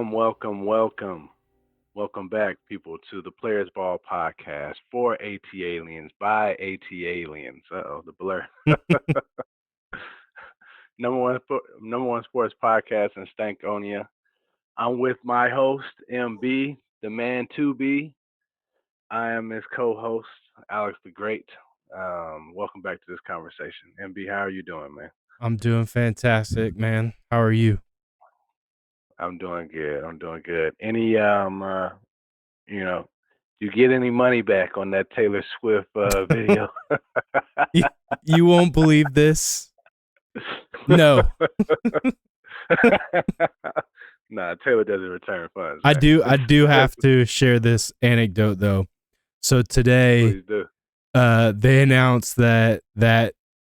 Welcome. Welcome back, people, to the Players Ball podcast for AT Aliens by AT Aliens. Uh-oh, the blur. number one sports podcast in Stankonia. I'm with my host, MB, the man to be. I am his co-host, Alex the Great. Welcome back to this conversation. MB, how are you doing, man? I'm doing fantastic, man. How are you? I'm doing good. Any you know, you get any money back on that Taylor Swift video? you, you won't believe this. No. Nah, Taylor doesn't return funds, I man. do I do have to share this anecdote though. So today Please do. they announced that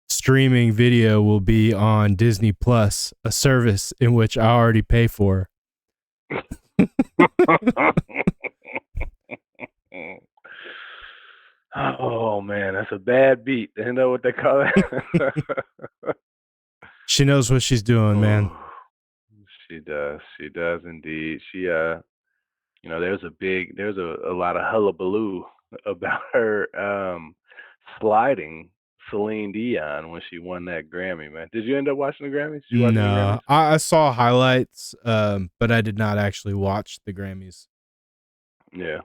streaming video will be on Disney Plus, a service in which I already pay for. Oh man, that's a bad beat. You know what they call it? She knows what she's doing, man. Oh, she does. She does indeed. There's a lot of hullabaloo about her sliding Celine Dion when she won that Grammy, man. Did you end up watching the Grammys? Did you watch any Grammys? No, I saw highlights, but I did not actually watch the Grammys. Yeah.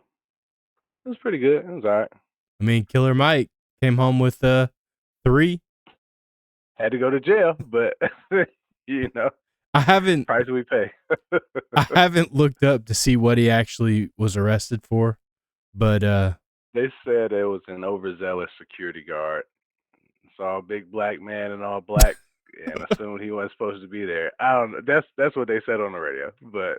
It was pretty good. It was all right. I mean, Killer Mike came home with 3. Had to go to jail, but you know, I haven't price we pay. I haven't looked up to see what he actually was arrested for, but They said it was an overzealous security guard. Saw a big black man in all black and assumed he wasn't supposed to be there. I don't know. That's what they said on the radio. But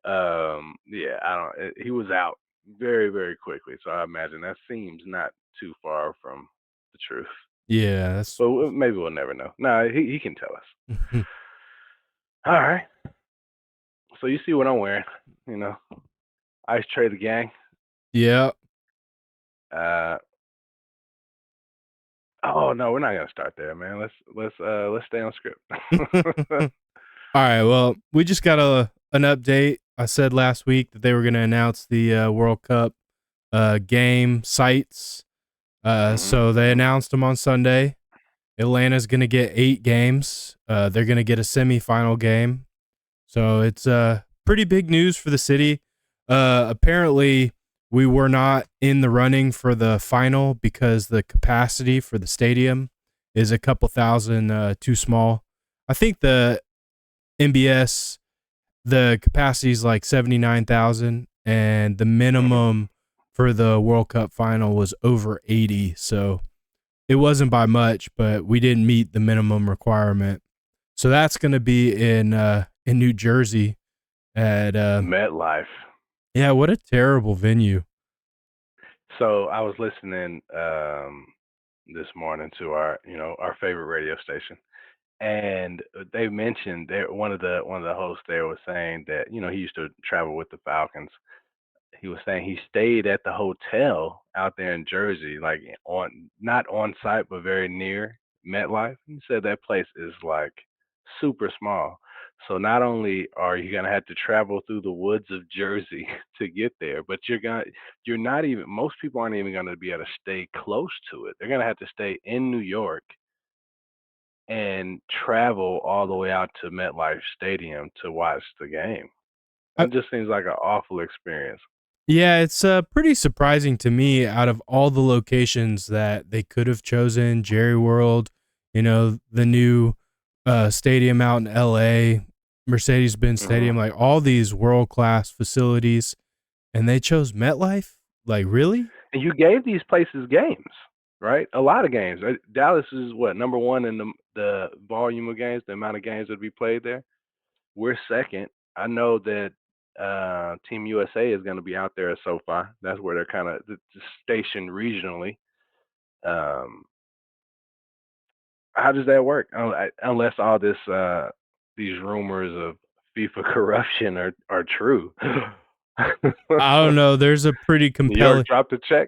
yeah, I don't he was out very, very quickly. So I imagine that seems not too far from the truth. yeah, that's But maybe we'll never know. No, he can tell us. All right. So you see what I'm wearing, you know. Ice Trae the gang. yeah. Uh oh no, we're not gonna start there, man. Let's stay on script. All right, well, we just got an update. I said last week that they were going to announce the World Cup game sites. So they announced them on Sunday. Atlanta's going to get 8 games. They're going to get a semifinal game. So it's pretty big news for the city. Apparently, we were not in the running for the final because the capacity for the stadium is a couple thousand too small. I think the MBS, the capacity is like 79,000, and the minimum for the World Cup final was over 80. So it wasn't by much, but we didn't meet the minimum requirement. So that's going to be in New Jersey at MetLife. Yeah, what a terrible venue. So I was listening this morning to our favorite radio station, and they mentioned there one of the hosts there was saying that he used to travel with the Falcons. He was saying he stayed at the hotel out there in Jersey, like on not on site but very near MetLife. He said that place is like super small. So not only are you gonna have to travel through the woods of Jersey to get there, but you're not even most people aren't even gonna be able to stay close to it. They're gonna have to stay in New York and travel all the way out to MetLife Stadium to watch the game. I, It just seems like an awful experience. Yeah, it's pretty surprising to me out of all the locations that they could have chosen. Jerry World, the new stadium out in LA, Mercedes-Benz Stadium, like all these world-class facilities, and they chose MetLife? Like, really? And you gave these places games, right? A lot of games. Dallas is what, number one in the volume of games, the amount of games that we played there. We're second. I know that Team USA is going to be out there at SoFi. That's where they're kind of stationed regionally. Um, how does that work? Unless all these rumors of FIFA corruption are true. I don't know. There's a pretty New York compelling dropped a check.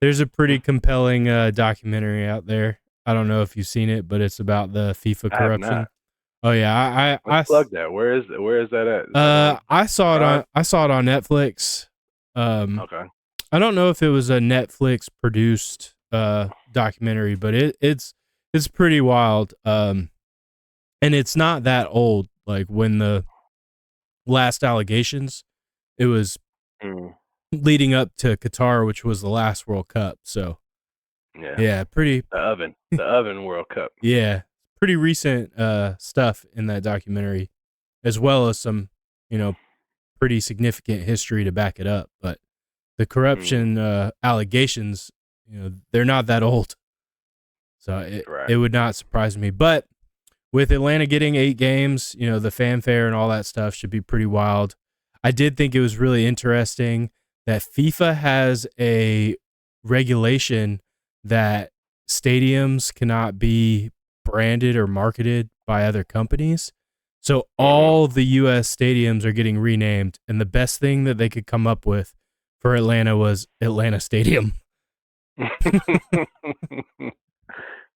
there's a pretty compelling documentary out there. I don't know if you've seen it, but it's about the FIFA I have corruption. not. Oh yeah, Let's plug that. Where is that at? Is that on I saw it Prime? on Netflix. Um, Okay. I don't know if it was a Netflix produced documentary, but it's pretty wild. And it's not that old. Like when the last allegations, it was Mm, leading up to Qatar, which was the last World Cup. So yeah. yeah, pretty The oven World Cup. yeah, pretty recent stuff in that documentary, as well as some you know pretty significant history to back it up. But the Mm, corruption allegations, they're not that old, so right. it would not surprise me. But with Atlanta getting 8 games, the fanfare and all that stuff should be pretty wild. I did think it was really interesting that FIFA has a regulation that stadiums cannot be branded or marketed by other companies. So Mhm. all the US stadiums are getting renamed, and the best thing that they could come up with for Atlanta was Atlanta Stadium.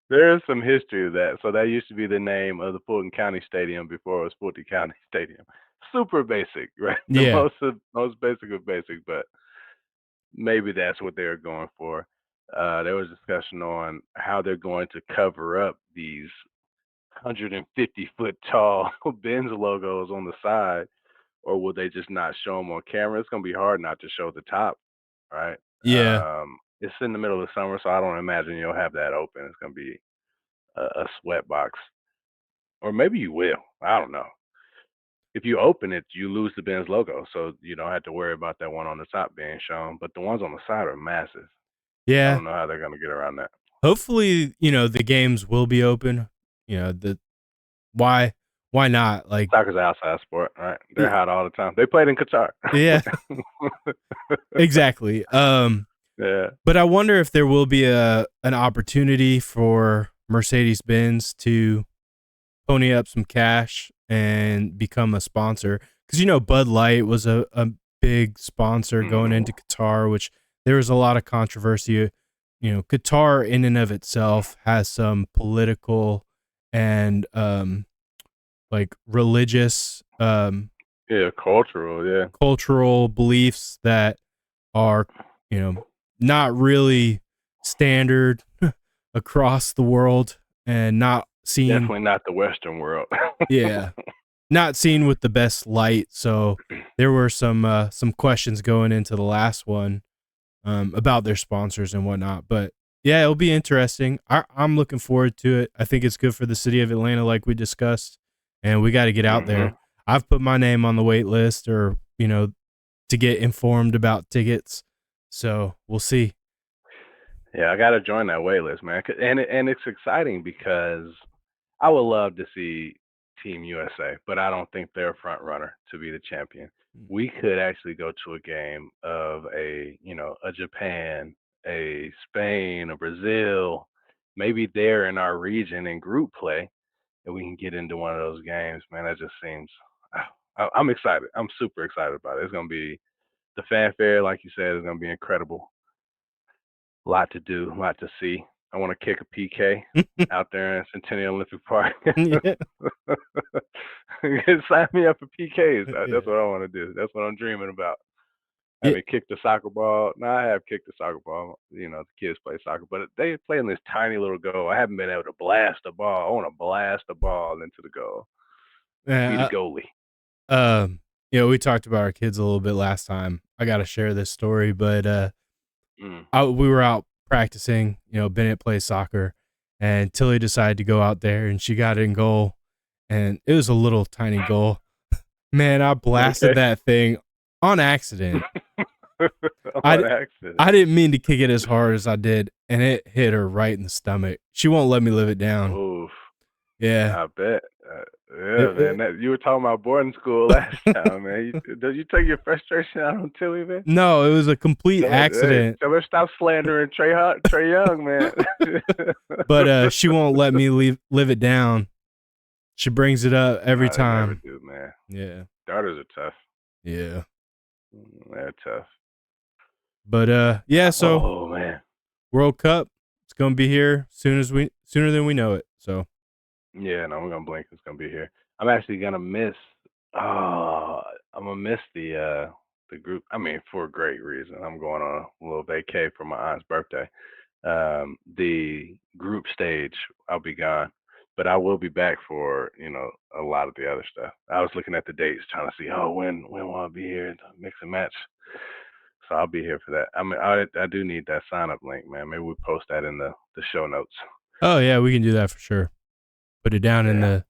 There is some history to that. So that used to be the name of the Fulton County Stadium before it was Fulton County Stadium. Super basic, right? The Yeah. most basic of basic, but maybe that's what they're going for. There was discussion on how they're going to cover up these 150-foot tall Benz logos on the side, or will they just not show them on camera? It's gonna be hard not to show the top, right? Yeah. It's in the middle of the summer, so I don't imagine you'll have that open. It's gonna be a sweat box, or maybe you will. I don't know. If you open it, you lose the Benz logo, so you don't have to worry about that one on the top being shown. But the ones on the side are massive. I Yeah. don't know how they're gonna get around that. Hopefully, the games will be open. The why why not? Like Soccer's an outside sport, right? They're y- hot all the time. They played in Qatar. yeah, exactly. Yeah. But I wonder if there will be a an opportunity for Mercedes-Benz to pony up some cash and become a sponsor, cuz Bud Light was a big sponsor going Mhm. into Qatar, which there was a lot of controversy. Qatar in and of itself has some political and like religious Yeah, cultural. Yeah, cultural beliefs that are you know not really standard across the world, and not seen, definitely not the Western world. yeah, not seen with the best light. So there were some questions going into the last one about their sponsors and whatnot. But yeah, it'll be interesting. I'm looking forward to it. I think it's good for the city of Atlanta, like we discussed, and we got to get out there. Mhm. I've put my name on the wait list, or to get informed about tickets. So we'll see. Yeah, I gotta join that wait list, man. And it's exciting because I would love to see Team USA, but I don't think they're a front runner to be the champion. We could actually go to a game of a Japan, a Spain, a Brazil, maybe they're in our region in group play, and we can get into one of those games, man. That just seems. I'm excited. I'm super excited about it. It's gonna be the fanfare, like you said, is gonna be incredible. A lot to do, a lot to see. I want to kick a PK out there in Centennial Olympic Park. Yeah, Sign me up for PKs. That's yeah, what I want to do. That's what I'm dreaming about. yeah, Having kicked the soccer ball. No, I have kicked the soccer ball. The kids play soccer, but they play in this tiny little goal. I haven't been able to blast the ball. I want to blast the ball into the goal. Be the yeah. goalie. We talked about our kids a little bit last time. I got to share this story, but Mm. we were out practicing. Bennett plays soccer, and Tilly decided to go out there, and she got in goal, and it was a little tiny goal. Man, I blasted Okay. that thing on accident. I On accident. I didn't mean to kick it as hard as I did, and it hit her right in the stomach. She won't let me live it down. Oof. Yeah. I bet. It, Yeah, man. it, You were talking about boarding school last time, man. Did you take your frustration out on Tilly, man? no, it was a complete Hey, accident, tell her stop slandering Trey Young, man. but she won't let me live it down. She brings it up every They never time. do, man. Yeah. Daughters are tough. Yeah. They're tough. But yeah, so Oh man. World Cup, it's going to be here sooner than we know it. So Yeah, no, we're gonna blink. It's gonna be here. I'm actually gonna miss. Oh, I'm gonna miss the group. I mean, for a great reason. I'm going on a little vacay for my aunt's birthday. The group stage, I'll be gone, but I will be back for a lot of the other stuff. I was looking at the dates, trying to see, oh, when will I be here to mix and match. So I'll be here for that. I mean, I do need that sign up link, man. Maybe we post that in the show notes. Oh yeah, we can do that for sure. Put it down in Yeah. the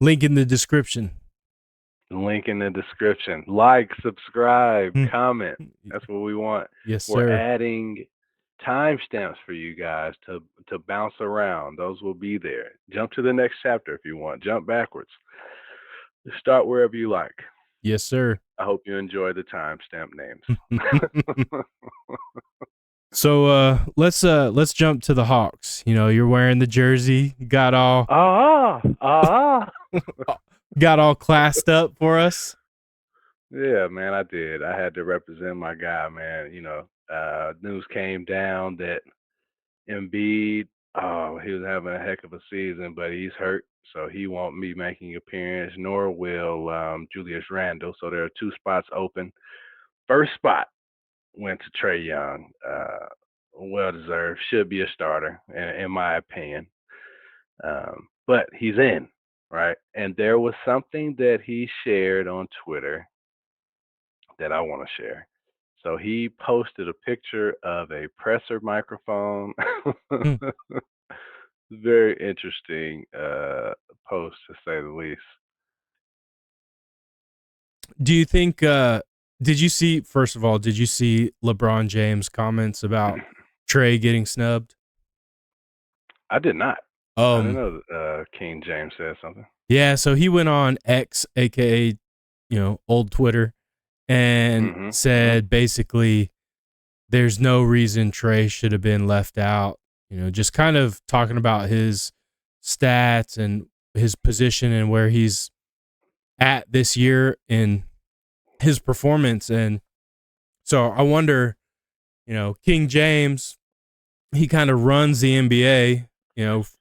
link in the description. Link in the description. Like, subscribe, Hmm. comment. That's what we want. Yes, We're sir. adding timestamps for you guys to bounce around. Those will be there. Jump to the next chapter if you want. Jump backwards. Just start wherever you like. Yes, sir. I hope you enjoy the timestamp names. So let's jump to the Hawks. You know, you're wearing the jersey, Ah, ah. got all classed up for us. Yeah, man, I did. I had to represent my guy, man. News came down that Embiid, oh, he was having a heck of a season, but he's hurt, so he won't be making appearance, nor will Julius Randle. So there are two spots open. First spot went to Trae Young. Well deserved. Should be a starter, in my opinion. But he's in, right? And there was something that he shared on Twitter that I want to share. So he posted a picture of a presser microphone. Hmm. Very interesting post to say the least. Do you think did you see first of all, did you see LeBron James comments about Trae getting snubbed? I did not. I didn't Um know that, King James said something. yeah, so he went on X, aka, old Twitter, and Hmm. said basically there's no reason Trae should have been left out. Just kind of talking about his stats and his position and where he's at this year in his performance. And so I wonder, King James, he kind of runs the NBA,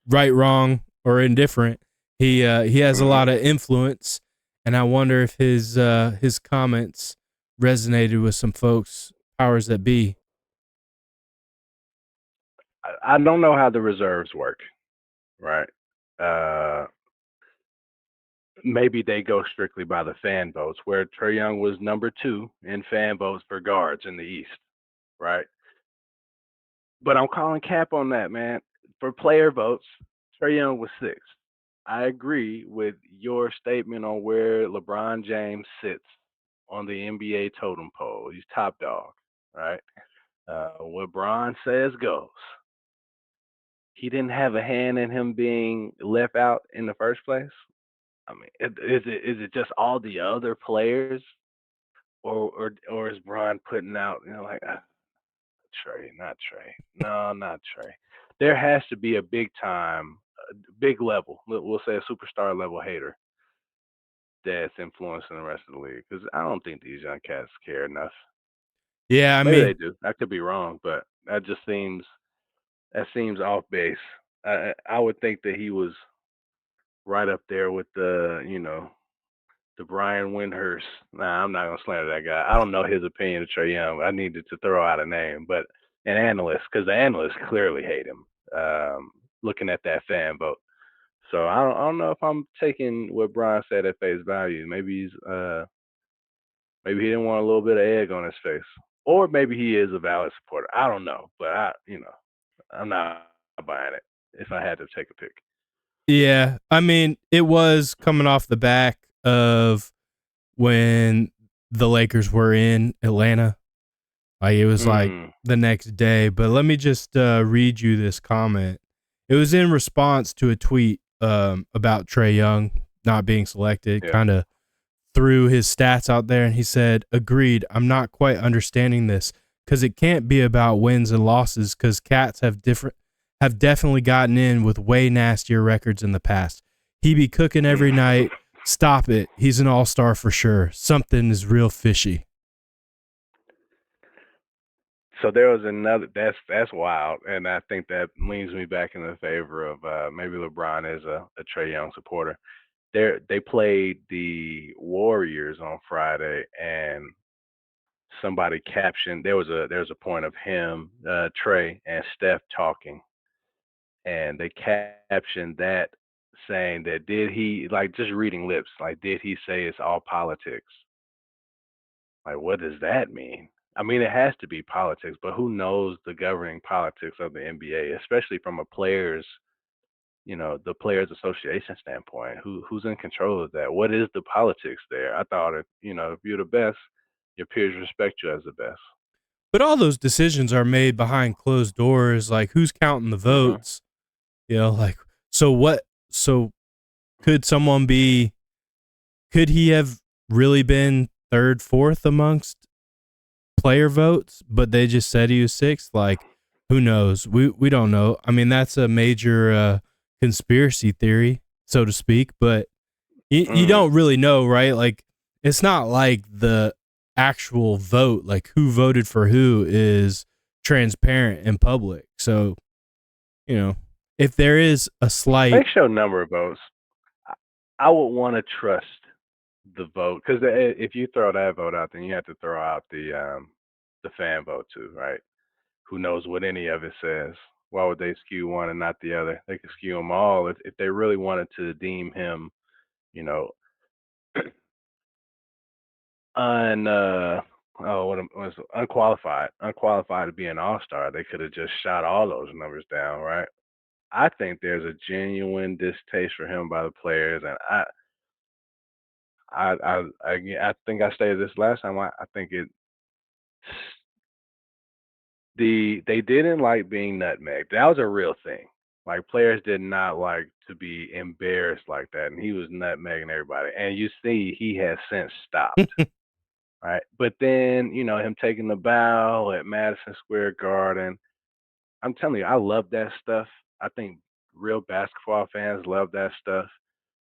right, wrong, or indifferent. He has a Hmm. lot of influence, and I wonder if his comments resonated with some folks, powers that be. I don't know how the reserves work, right? Uh, Maybe they go strictly by the fan votes, where Trey Young was number two in fan votes for guards in the East, right? But I'm calling cap on that, man. For player votes, Trey Young was sixth. I agree with your statement on where LeBron James sits on the NBA totem pole. He's top dog, right? What Bron says goes. He didn't have a hand in him being left out in the first place. I mean, is it just all the other players, or is Bron putting out, like, Trae, not Trae. No, not Trae. There has to be a big time, big level. We'll say a superstar level hater that's influencing the rest of the league. Because I don't think these young cats care enough. Yeah, I Maybe they mean, do. I could be wrong, but that seems off base. I would think that he was right up there with the Brian Windhurst. Nah, I'm not gonna slander that guy. I don't know his opinion of Trae Young. I needed to throw out a name, but an analyst, because the analysts clearly hate him. Looking at that fan vote, so I don't know if I'm taking what Brian said at face value. Maybe he didn't want a little bit of egg on his face, or maybe he is a valid supporter. I don't know, but I'm not buying it. If I had to take a pick. yeah, I mean, it was coming off the back of when the Lakers were in Atlanta. Like it was like Mm, the next day. But let me just read you this comment. It was in response to a tweet about Trae Young not being selected. yeah. Kind of threw his stats out there, and he said, "Agreed. I'm not quite understanding this because it can't be about wins and losses because cats have definitely gotten in with way nastier records in the past. He be cooking every night. Stop it. He's an all-star for sure. Something is real fishy." So there was another. That's wild, and I think that leans me back in the favor of maybe LeBron is a Trae Young supporter. They played the Warriors on Friday, and somebody captioned there was a point of him, Trae, and Steph talking, and they captioned that saying that did he like just reading lips like did he say it's all politics? Like what does that mean? I mean it has to be politics, but who knows the governing politics of the NBA, especially from a player's the players association standpoint. Who's in control of that? What is the politics there? I thought if you're the best, your peers respect you as the best. But all those decisions are made behind closed doors. Like who's counting the Mhm. votes? Like so what? So could someone be? Could he have really been third, fourth amongst player votes, but they just said he was sixth? Like, who knows? We don't know. I mean, that's a major conspiracy theory, so to speak. But you Mm. don't really know, right? Like, it's not like the actual vote, like who voted for who, is transparent and public. So if there is a They slight, show number of votes. I, I would want to trust the vote because if you throw that vote out, then you have to throw out the fan vote too, right? Who knows what any of it says? Why would they skew one and not the other? They could skew them all if they really wanted to deem him, you know, un what was unqualified to be an all-star. They could have just shot all those numbers down, right? I think there's a genuine distaste for him by the players, and I think I stated this last time. I think they didn't like being nutmegged. That was a real thing. Like players did not like to be embarrassed like that, and he was nutmegging everybody. And you see, he has since stopped. Right, but then him taking the bow at Madison Square Garden. I'm telling you, I love that stuff. I think real basketball fans love that stuff.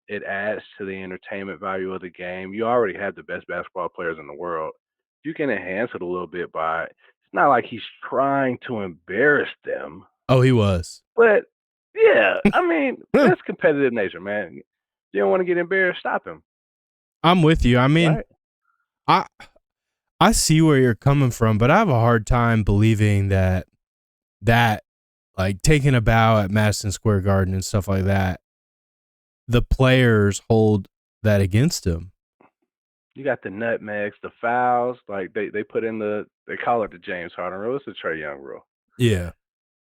It adds to the entertainment value of the game. You already have the best basketball players in the world. You can enhance it a little bit by it's not like he's trying to embarrass them, oh, he was. but yeah, I mean, that's competitive nature, man. You don't want to get embarrassed, stop him, I'm with you. I mean, right? I I see where you're coming from, but I have a hard time believing that like taking a bow at Madison Square Garden and stuff like that, the players hold that against him. You got the nutmegs, the fouls, like they put in they call it the James Harden rule. It's the Trae Young rule Yeah.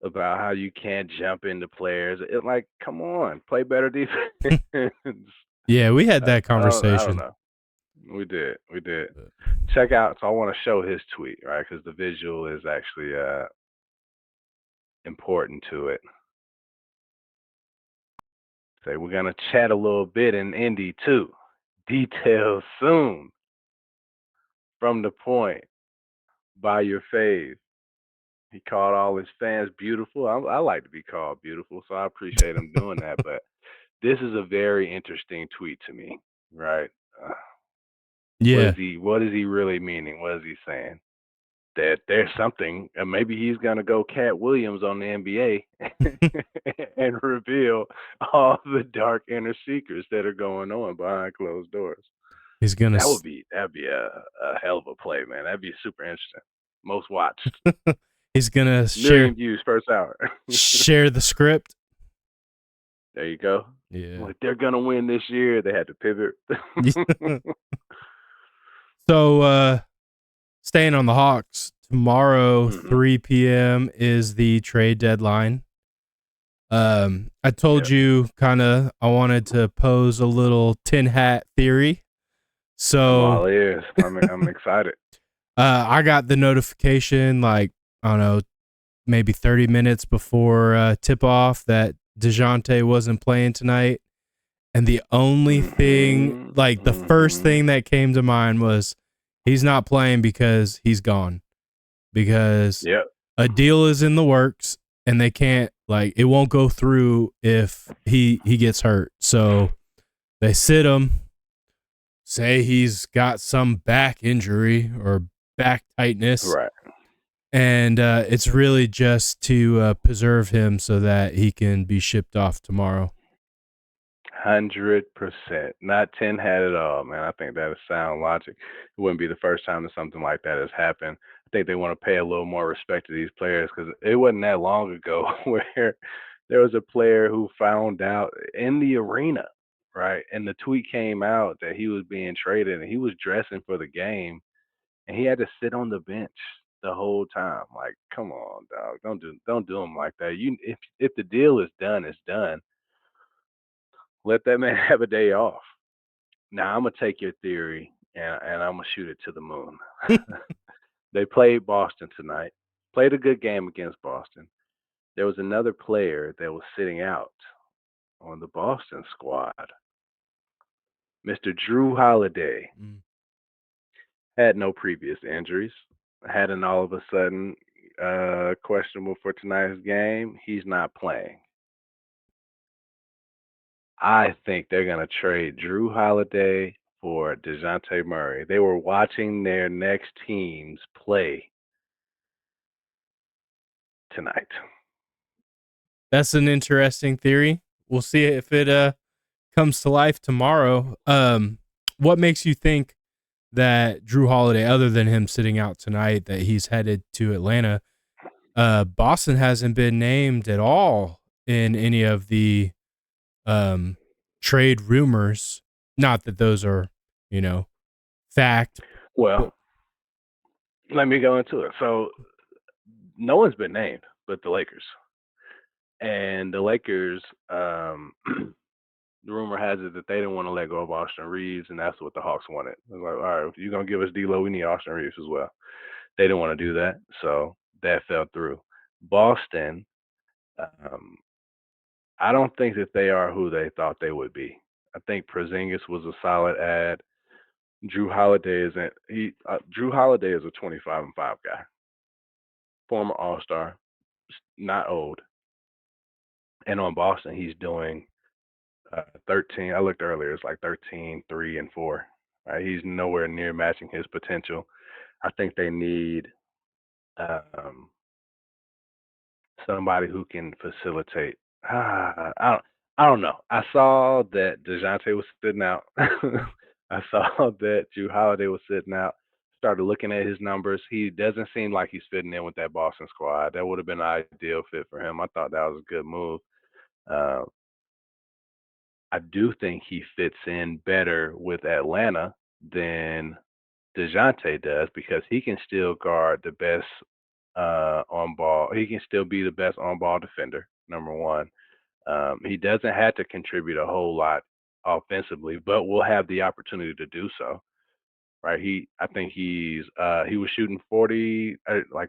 about how you can't jump into players. It like, come on, play better defense. Yeah, we had that I don't conversation. know. We did. Check out. So I want to show his tweet, right? Because the visual is actually important to it. Say we're gonna chat a little bit in Indy too. Details soon. From the point by your fave. He called all his fans beautiful. I like to be called beautiful, so I appreciate him doing that. But this is a very interesting tweet to me, right? Uh, Yeah. What is he really meaning? What is he saying? That there's something, and maybe he's gonna go Cat Williams on the NBA and reveal all the dark inner secrets that are going on behind closed doors. He's gonna That'd be a hell of a play, man. That'd be super interesting. Most watched, he's gonna million views first hour. share the script. There you go. Yeah. Like they're gonna win this year. They had to pivot. So staying on the Hawks, tomorrow hmm 3 p.m. is the trade deadline. I told Yeah, you kind of I wanted to pose a little tin hat theory. I'm So all ears. I'm excited. I got the notification like I don't know, maybe 30 minutes before tip off that DeJounte wasn't playing tonight. And the only thing, hmm like the first hmm thing that came to mind was he's not playing because he's gone. Because Yep. a deal is in the works and they can't like it won't go through if he gets hurt. So they sit him, say he's got some back injury or back tightness, Right. and it's really just to preserve him so that he can be shipped off tomorrow. 100%. Not 10 hat at all, man. I think that is sound logic. It wouldn't be the first time that something like that has happened. I think they want to pay a little more respect to these players because it wasn't that long ago where there was a player who found out in the arena, right? And the tweet came out that he was being traded and he was dressing for the game and he had to sit on the bench the whole time. Like, come on, dog. Don't do him like that. If the deal is done, it's done. Let that man have a day off. Now I'm gonna take your theory and I'm gonna shoot it to the moon. They played Boston tonight. Played a good game against Boston. There was another player that was sitting out on the Boston squad. Mr. Drew Holiday Mm. had no previous injuries. Had an all of a sudden questionable for tonight's game. He's not playing. I think they're gonna trade Drew Holiday for DeJounte Murray. They were watching their next teams play tonight. That's an interesting theory. We'll see if it comes to life tomorrow. What makes you think that Drew Holiday, other than him sitting out tonight, that he's headed to Atlanta? Boston hasn't been named at all in any of the um, trade rumors. Not that those are, you know, fact, but Well, let me go into it. So no one's been named but the Lakers. And the Lakers, the rumor has it that they didn't want to let go of Austin Reeves, and that's what the Hawks wanted. They're like, all right, if you're gonna give us D'Lo, we need Austin Reeves as well. They didn't want to do that, so that fell through. Boston, um, I don't think that they are who they thought they would be. I think Porzingis was a solid add. Drew Holiday isn't. Drew Holiday is a 25-5 guy, former All Star, not old. And on Boston, he's doing 13. I looked earlier; it's like 13, 3, and 4. Right? He's nowhere near matching his potential. I think they need um, somebody who can facilitate. I don't know. I saw that Dejounte was sitting out. I saw that Drew Holiday was sitting out. Started looking at his numbers. He doesn't seem like he's fitting in with that Boston squad. That would have been an ideal fit for him. I thought that was a good move. Uh, I do think he fits in better with Atlanta than Dejounte does because he can still guard the best on ball. He can still be the best on ball defender. Number one, he doesn't have to contribute a whole lot offensively, but will have the opportunity to do so. Right? I think he was shooting 40. Like,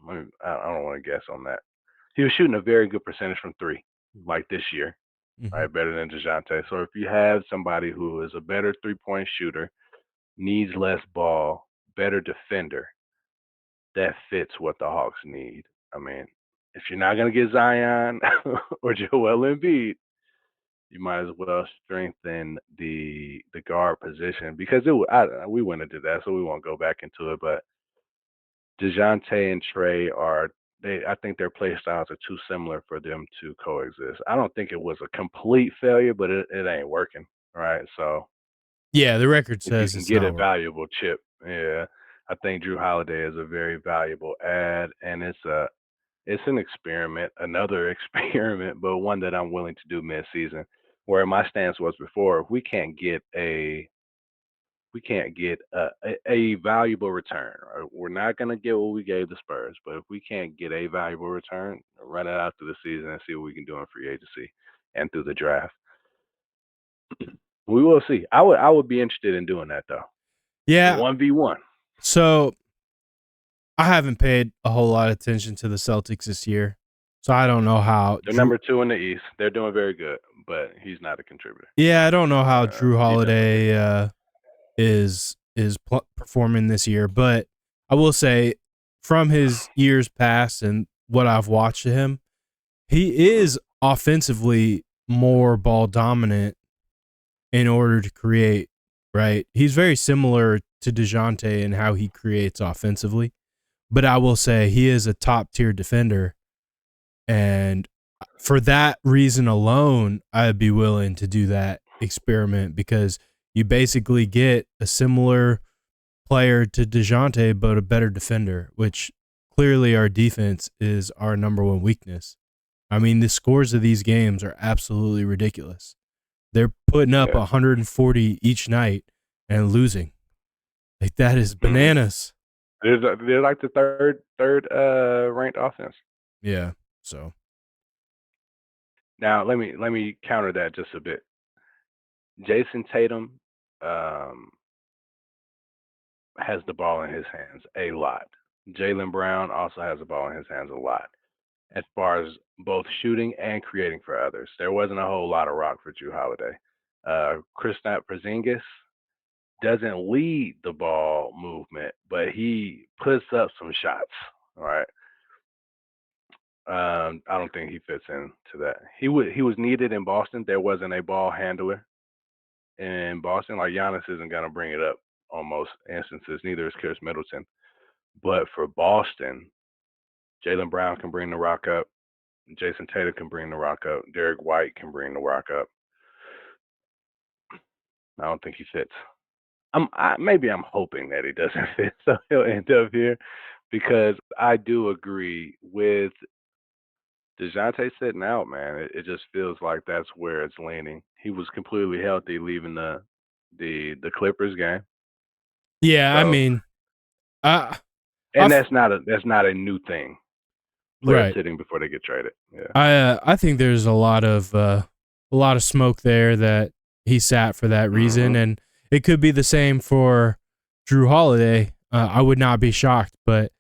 I don't want to guess on that. He was shooting a very good percentage from three, like this year. mhm. Right, better than Dejounte. So if you have somebody who is a better 3-point shooter, needs less ball, better defender, that fits what the Hawks need. I mean, if you're not going to get Zion or Joel Embiid, you might as well strengthen the guard position because we went into that, so we won't go back into it. But Dejounte and Trae are they. I think their play styles are too similar for them to coexist. I don't think it was a complete failure, but it ain't working. Right, so Yeah, the record if you says can it's get not a working. valuable chip, yeah, I think Drew Holiday is a very valuable add, and it's an experiment, another experiment, but one that I'm willing to do mid-season. Where my stance was before, if we can't get a valuable return. Or we're not going to get what we gave the Spurs, but if we can't get a valuable return, run it out through the season and see what we can do in free agency and through the draft. We will see. I would be interested in doing that though. Yeah. 1v1. So I haven't paid a whole lot of attention to the Celtics this year. So I don't know how They're Drew. number two in the East. They're doing very good, but he's not a contributor. Yeah, I don't know how Drew He doesn't fit. Holiday is performing this year, but I will say from his years past and what I've watched of him, he Hmm. is offensively more ball dominant in order to create, right? He's very similar to DeJounte in how he creates offensively, but I will say he is a top tier defender, and for that reason alone, I'd be willing to do that experiment because you basically get a similar player to DeJounte, but a better defender, which clearly our defense is our number one weakness. I mean, the scores of these games are absolutely ridiculous. They're putting up Yeah. 140 each night and losing. Like that is Mm-hmm. bananas. They're like the third ranked offense. Yeah. So Now let me counter that just a bit. Jason Tatum um, has the ball in his hands a lot. Jaylen Brown also has the ball in his hands a lot as far as both shooting and creating for others. There wasn't a whole lot of rock for Drew Holiday. Kristaps Porzingis doesn't lead the ball movement, but he puts up some shots. All right. I don't think he fits into that. He was needed in Boston. There wasn't a ball handler in Boston. Like Giannis isn't gonna bring it up on most instances. Neither is Chris Middleton. But for Boston, Jaylen Brown can bring the rock up. Jason Tatum can bring the rock up. Derek White can bring the rock up. I don't think he fits. Maybe I'm hoping that he doesn't fit, so he'll end up here because I do agree with DeJounte sitting out, man. It just feels like that's where it's leaning. He was completely healthy leaving the Clippers game. yeah, I So, mean, I, and I, that's not a new thing. Players right. sitting before they get traded. Yeah. I think there's a lot of smoke there that he sat for that reason, Mhm. and it could be the same for Drew Holiday. I would not be shocked, but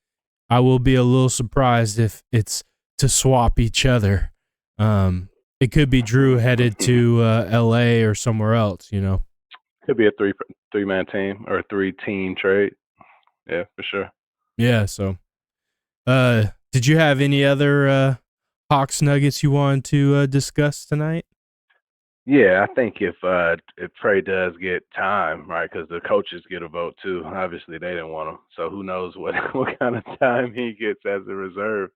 I will be a little surprised if it's to swap each other. It could be Drew headed to L.A. or somewhere else. You know. Could be a three man team or a 3-team trade. Yeah, for sure. Yeah. So, did you have any other Hawks Nuggets you wanted to discuss tonight? Yeah, I think if Trae does get time, right, because the coaches get a vote too. Obviously, they didn't want him, so who knows what what kind of time he gets as a reserve.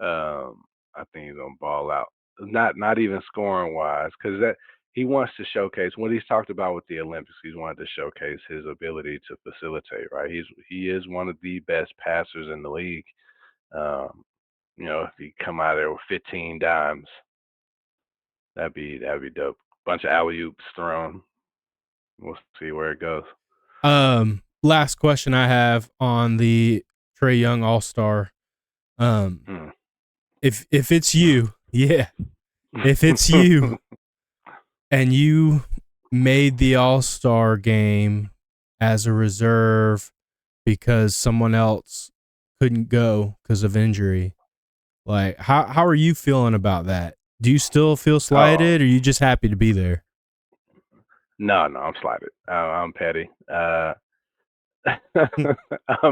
I think he's gonna ball out. Not even scoring wise, because that he wants to showcase what he's talked about with the Olympics. He's wanted to showcase his ability to facilitate. Right, he is one of the best passers in the league. Um, if he come out there with 15 dimes, that'd be dope. Bunch of alley oops thrown. We'll see where it goes. Last question I have on the Trae Young All Star. Um, Hmm. if it's you, yeah, if it's you and you made the All Star game as a reserve because someone else couldn't go because of injury, like how are you feeling about that? Do you still feel Oh slighted, or are you just happy to be there? no, no, I'm slighted. I'm petty. I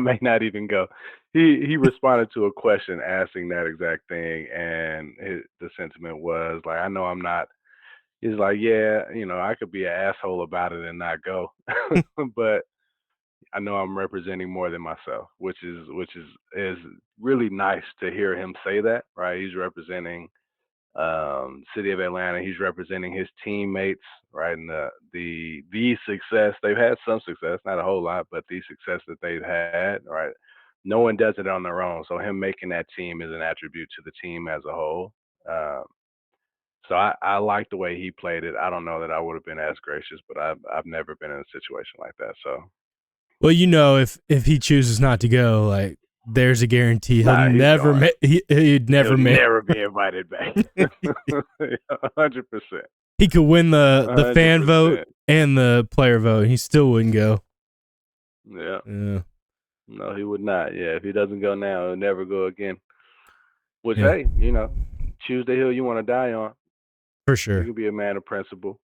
may not even go. He responded to a question asking that exact thing, and the sentiment was like, I know I'm not. He's like, yeah, I could be an asshole about it and not go, but I know I'm representing more than myself, which is really nice to hear him say that. Right, he's representing city of Atlanta. He's representing his teammates, right? And the success they've had, some success, not a whole lot, but the success that they've had, right? No one does it on their own. So him making that team is an attribute to the team as a whole. Um, so I like the way he played it. I don't know that I would have been as gracious, but I've never been in a situation like that. So Well, if he chooses not to go, like there's a guarantee he'll nah, he's never gone. he'd He'll never make. never be invited back. 100%. He could win the hundred fan vote percent. and the player vote, and he still wouldn't go. Yeah. Yeah, No, he would not. Yeah, if he doesn't go now, he'll never go again. Which, yeah, hey, choose the hill you want to die on. for You sure. can be a man of principle,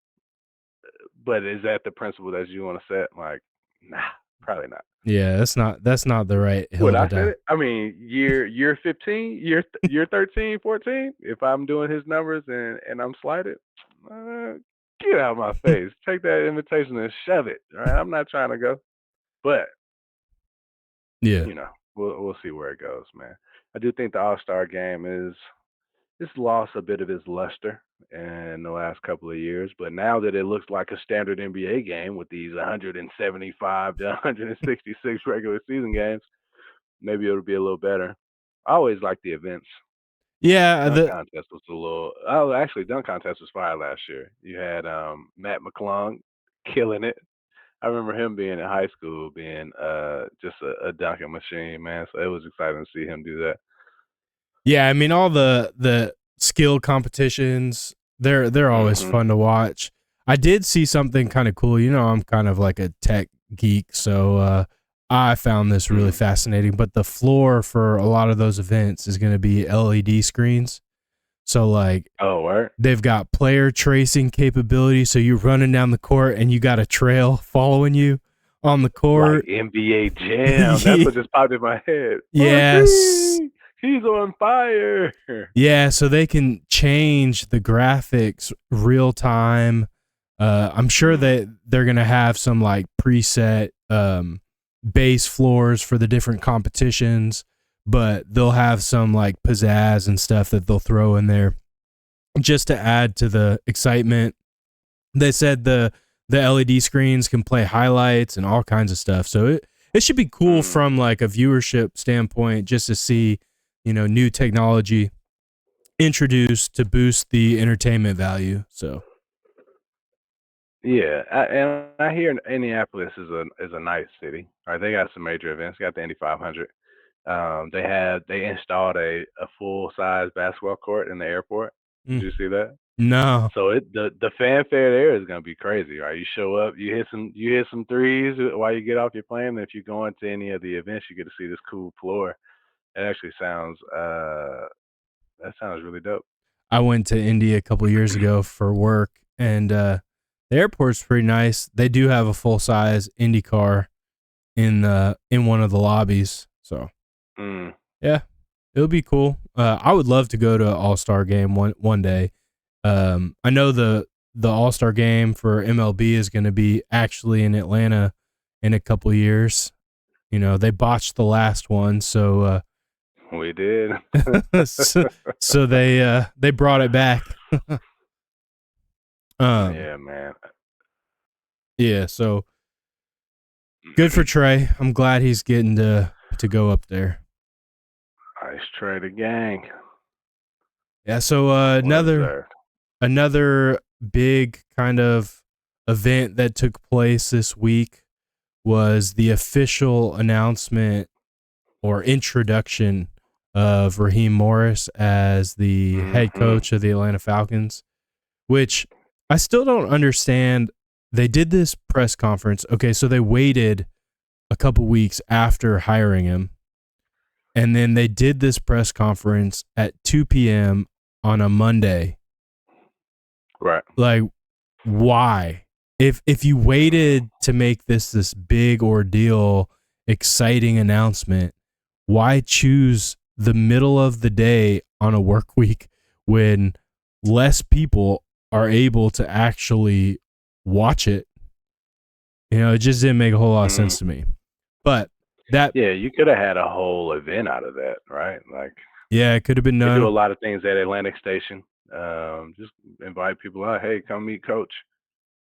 but is that the principle that you want to set? Like, nah, probably not. Yeah, that's not the right Would hill to I set die. it? I mean, year 15, year 13, 14. If I'm doing his numbers and I'm slighted, uh, get out of my face. Take that invitation and shove it. All right, I'm not trying to go, but Yeah, you know. we'll see where it goes, man. I do think the All Star game is it's lost a bit of its luster in the last couple of years, but now that it looks like a standard NBA game with these 175 to 166 regular season games, maybe it'll be a little better. I always like the events. Yeah, Dunk the contest was a little. Oh, actually, dunk contest was fire last year. You had Matt McClung killing it. I remember him being in high school, being just a dunking machine, man. So it was exciting to see him do that. Yeah, I mean all the skill competitions, they're always Hmm. fun to watch. I did see something kind of cool. You know, I'm kind of like a tech geek, so I found this really Mm. fascinating, but the floor for a lot of those events is going to be LED screens. So like Oh, word. they've got player tracing capability, so you're running down the court and you got a trail following you on the Like court. NBA Jam. That's what just popped in my head. Yes. RG, he's on fire. Yeah, so they can change the graphics real time. I'm sure Mm. that they're gonna have some like preset base floors for the different competitions, but they'll have some like pizzazz and stuff that they'll throw in there just to add to the excitement. They said the LED screens can play highlights and all kinds of stuff. So it should be cool Mm. from like a viewership standpoint just to see, new technology introduced to boost the entertainment value. So, Yeah, and I hear Indianapolis is a nice city. All right, they got some major events. Got the Indy 500. They installed a full size basketball court in the airport. Did mm, you see that? no, So the fanfare there is gonna be crazy, right? You show up, you hit some threes while you get off your plane. And if you go into any of the events, you get to see this cool floor. It actually sounds that sounds really dope. I went to Indy a couple years ago for work, and the airport's pretty nice. They do have a full size Indy car in one of the lobbies. So Mm. yeah, it'll be cool. I would love to go to All Star game one day. I know the All Star game for MLB is going to be actually in Atlanta in a couple years. They botched the last one, so We did. so, so they brought it back. um, Yeah, man. yeah, so good for Trae. I'm glad he's getting to go up there. Nice trade the gang. Yeah, so Well deserved. another big kind of event that took place this week was the official announcement or introduction of Raheem Morris as the head Hmm. coach of the Atlanta Falcons, which I still don't understand. They did this press conference. Okay, so they waited a couple weeks after hiring him, and then they did this press conference at 2 p.m. on a Monday. Right. Like, why? If you waited to make this big ordeal, exciting announcement, why choose the middle of the day on a work week when less people are able to actually watch it? It just didn't make a whole lot of Mm. sense to me. But that, Yeah, you could have had a whole event out of that, right? Like yeah, it could have been they do a done. lot of things at Atlantic Station. Just invite people out. Hey, come meet Coach.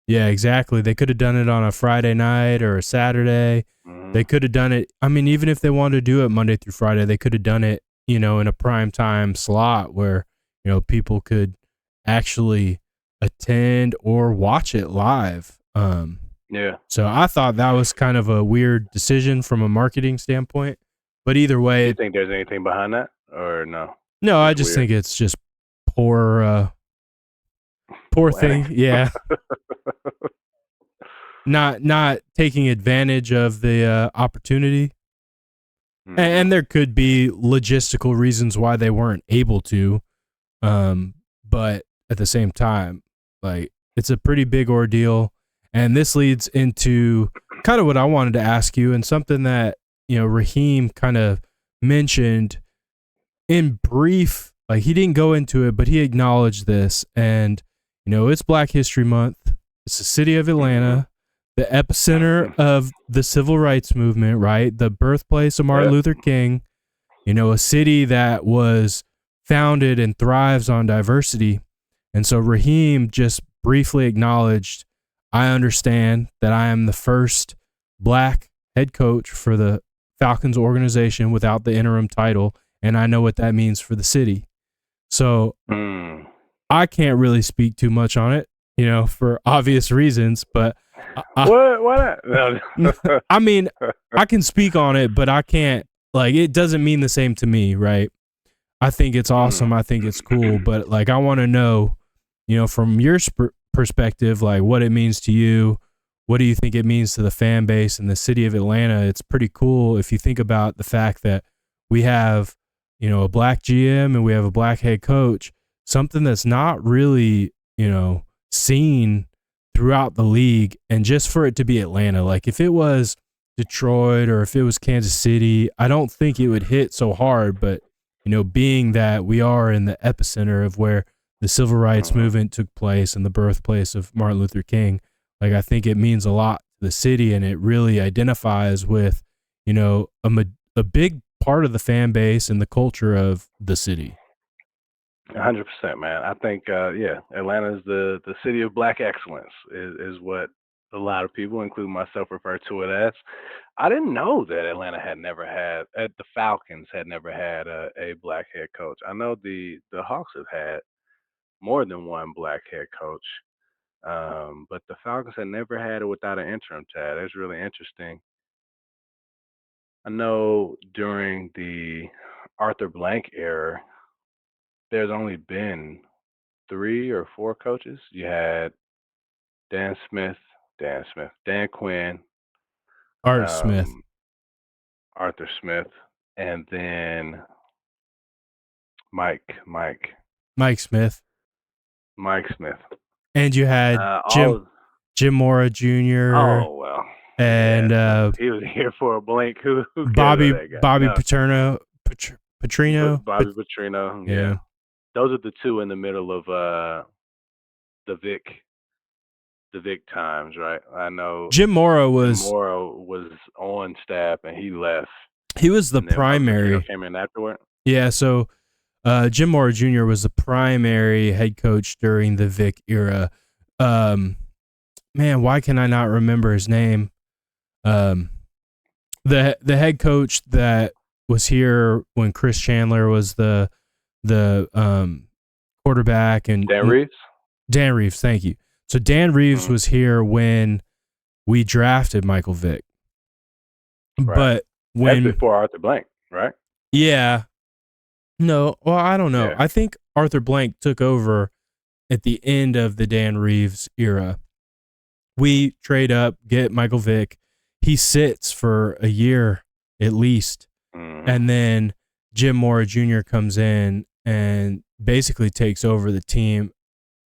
Yeah, exactly. They could have done it on a Friday night or a Saturday. They Hmm. could have done it. I mean, even if they wanted to do it Monday through Friday, they could have done it, in a prime time slot where, people could actually attend or watch it live. Yeah. So I thought that was kind of a weird decision from a marketing standpoint. But either Do way, you think there's anything behind that, or no? no, I Just just weird think it's just poor, poor planning. thing. Yeah, not taking advantage of the opportunity. Hmm. And there could be logistical reasons why they weren't able to. But at the same time, like it's a pretty big ordeal. And this leads into kind of what I wanted to ask you and something that, Raheem kind of mentioned in brief. Like he didn't go into it, but he acknowledged this. And, it's Black History Month. It's the city of Hmm. Atlanta. the epicenter of the civil rights movement, right? The birthplace of Martin Yep. Luther King, a city that was founded and thrives on diversity. And so Raheem just briefly acknowledged, I understand that I am the first black head coach for the Falcons organization without the interim title, and I know what that means for the city. So Mm. I can't really speak too much on it, for obvious reasons, but What? Why not? I mean, I can speak on it, but I can't, like, it doesn't mean the same to me, right? I think it's Mm. awesome. I think it's cool, but like, I want to know, from your perspective, like what it means to you. What do you think it means to the fan base and the city of Atlanta? It's pretty cool if you think about the fact that we have, a black GM and we have a black head coach, something that's not really, seen throughout the league. And just for it to be Atlanta, like if it was Detroit or if it was Kansas City, I don't think it would hit so hard. But, being that we are in the epicenter of where the civil rights Mhm. movement took place and the birthplace of Martin Luther King, like I think it means a lot to the city and it really identifies with, a big part of the fan base and the culture of the city. 100%, man. I think, yeah, Atlanta is the city of black excellence, is what a lot of people, including myself, refer to it as. I didn't know that Atlanta had never had, the Falcons had never had a black head coach. I know the Hawks have had more than one black head coach, but the Falcons had never had it without an interim tag. That's really interesting. I know during the Arthur Blank era, there's only been three or four coaches. You had Dan Smith, Dan Quinn, Art Smith, um, Arthur Smith, and then Mike, Mike, Mike Smith, Mike Smith. and you had Jim All Jim Mora Jr. oh well, yeah. and So he was here for a blink. Who cares about Bobby that guy? Bobby No, Paterno, Petrino, Bobby Petrino. Yeah, yeah. those are the two in the middle of the Vic the Vic times, right? I know Jim Mora Jim was Morrow was on staff and he left, he was the and then Bobby Petrino primary. came in afterward. Yeah, so Jim Mora Jr. was the primary head coach during the Vic era. Um, man, why can I not remember his name? Um, the head coach that was here when Chris Chandler was the quarterback Dan and Reeves, Dan Reeves. Thank you. So Dan Reeves mm, was here when we drafted Michael Vick, right? but That's when before Arthur Blank, right? yeah, no, well I don't know. Yeah. I think Arthur Blank took over at the end of the Dan Reeves era. We trade up, get Michael Vick. He sits for a year at least. Hmm. And then Jim Mora Jr. comes in and basically takes over the team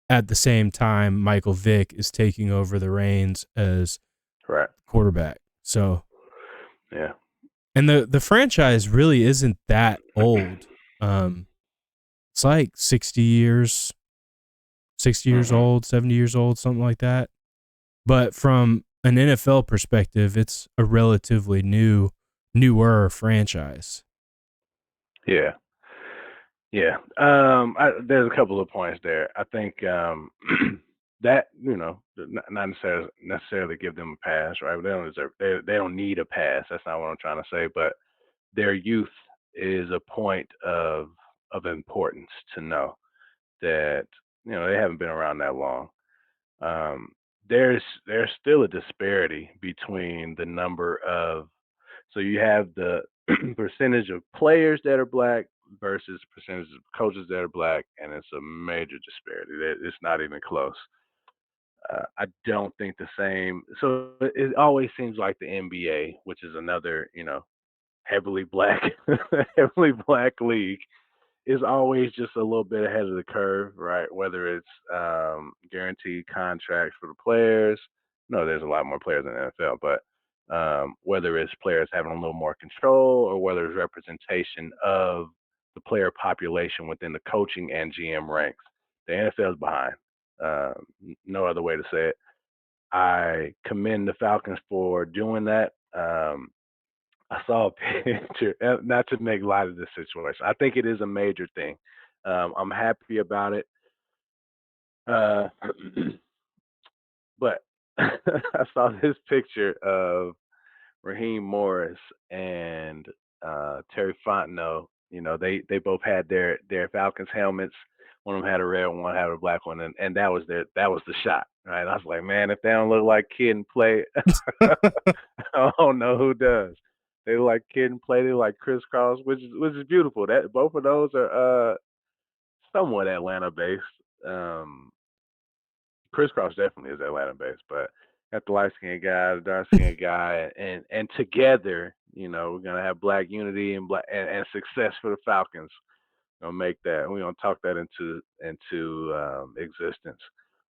at the same time Michael Vick is taking over the reins as Right. quarterback. So, Yeah. and the franchise really isn't that old. It's like 60 years Hmm. old, 70 years old, something like that. But from an NFL perspective, it's a relatively newer franchise. Yeah. Yeah. There's a couple of points there. I think that not necessarily give them a pass, right? They don't deserve. They don't need a pass. That's not what I'm trying to say. But their youth is a point of importance to know that they haven't been around that long. Um, there's still a disparity between the number of, so you have the percentage of players that are black versus percentage of coaches that are black, and it's a major disparity. It's not even close. I don't think the same. So it always seems like the NBA, which is another heavily black heavily black league, is always just a little bit ahead of the curve, right? Whether it's guaranteed contracts for the players. No, there's a lot more players in the NFL, but whether it's players having a little more control or whether it's representation of the player population within the coaching and GM ranks, the NFL is behind. No other way to say it. I commend the Falcons for doing that. I saw a picture, not to make light of this situation. I think it is a major thing. I'm happy about it. Uh, but I saw this picture of Raheem Morris and Terry Fontenot. You know, they both had their Falcons helmets. One of them had a red one, one had a black one, and that was the shot. Right? I was like, man, if they don't look like kid and play, I don't know who does. They look like kid and play. They like crisscross, which is beautiful. That both of those are somewhat Atlanta based. Um, Crisscross definitely is Atlanta based, but got the light skinned guy, the dark skinned guy, and together, you know, we're gonna have black unity and black and success for the Falcons. We're gonna make that. We're gonna talk that into existence.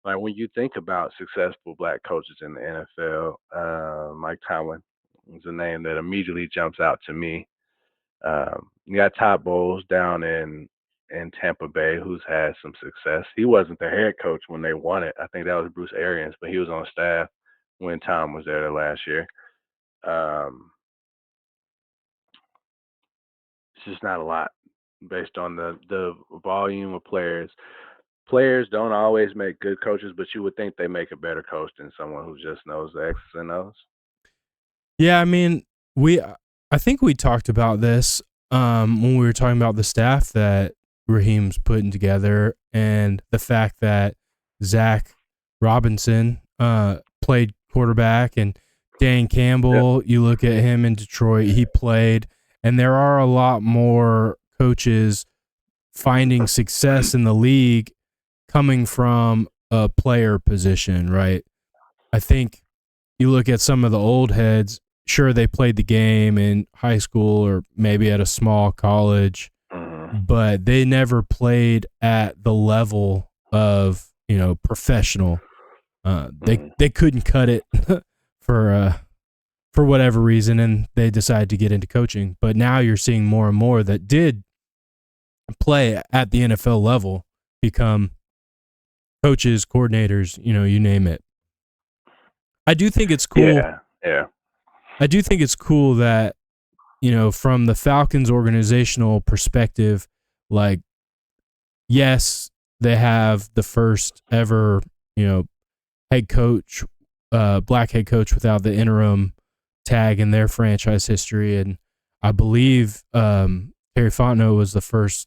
Like when you think about successful black coaches in the NFL, Mike Tomlin is a name that immediately jumps out to me. You got Todd Bowles down in Tampa Bay, who's had some success. He wasn't the head coach when they won it. I think that was Bruce Arians, but he was on staff when Tom was there last year. Um, it's just not a lot based on the volume of players. Players don't always make good coaches, but you would think they make a better coach than someone who just knows the X's and O's. Yeah, I mean, I think we talked about this when we were talking about the staff that Raheem's putting together and the fact that Zach Robinson played quarterback and Dan Yep. Campbell, you look at him in Detroit, he played, and there are a lot more coaches finding success in the league coming from a player position, right? I think you look at some of the old heads, sure, they played the game in high school or maybe at a small college, Mm-hmm. but they never played at the level of, professional. They Mm-hmm. they couldn't cut it for for whatever reason, and they decided to get into coaching. But now you're seeing more and more that did play at the NFL level become coaches, coordinators, you name it. I do think it's cool. Yeah. Yeah. I do think it's cool that, from the Falcons organizational perspective, like, yes, they have the first ever, head coach, black head coach without the interim tag in their franchise history. And I believe Terry Fontenot was the first,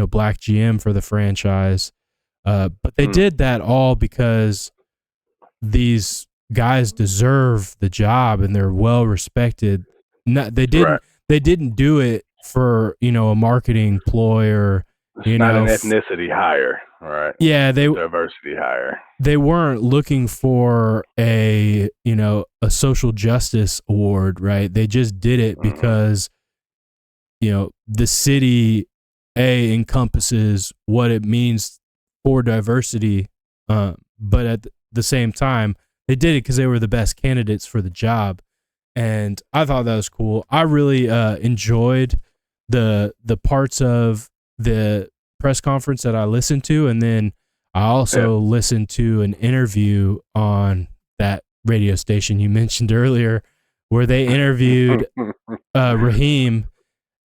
black GM for the franchise. But they Mm. did that all because these guys deserve the job and they're well respected. No, they Right. didn't. They didn't do it for a marketing ploy or It's not an ethnicity hire, right? yeah, It's a diversity hire. they weren't looking for a social justice award, right? They just did it Mm-hmm. because the city encompasses what it means for diversity, but at the same time they did it because they were the best candidates for the job, and I thought that was cool. I really enjoyed the parts of the press conference that I listened to, and then I Yeah. also listened to an interview on that radio station you mentioned earlier where they interviewed Raheem,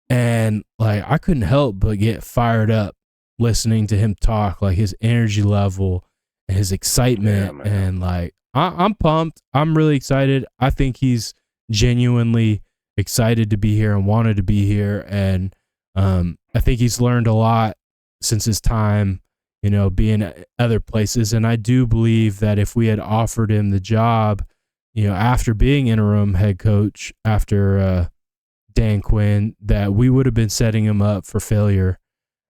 and like I couldn't help but get fired up listening to him talk, like his energy level and his Yeah, excitement, man. and like I'm pumped. I'm really excited. I think he's genuinely excited to be here and wanted to be here, and I think he's learned a lot since his time, being at other places. And I do believe that if we had offered him the job, after being interim head coach after Dan Quinn, that we would have been setting him up for failure.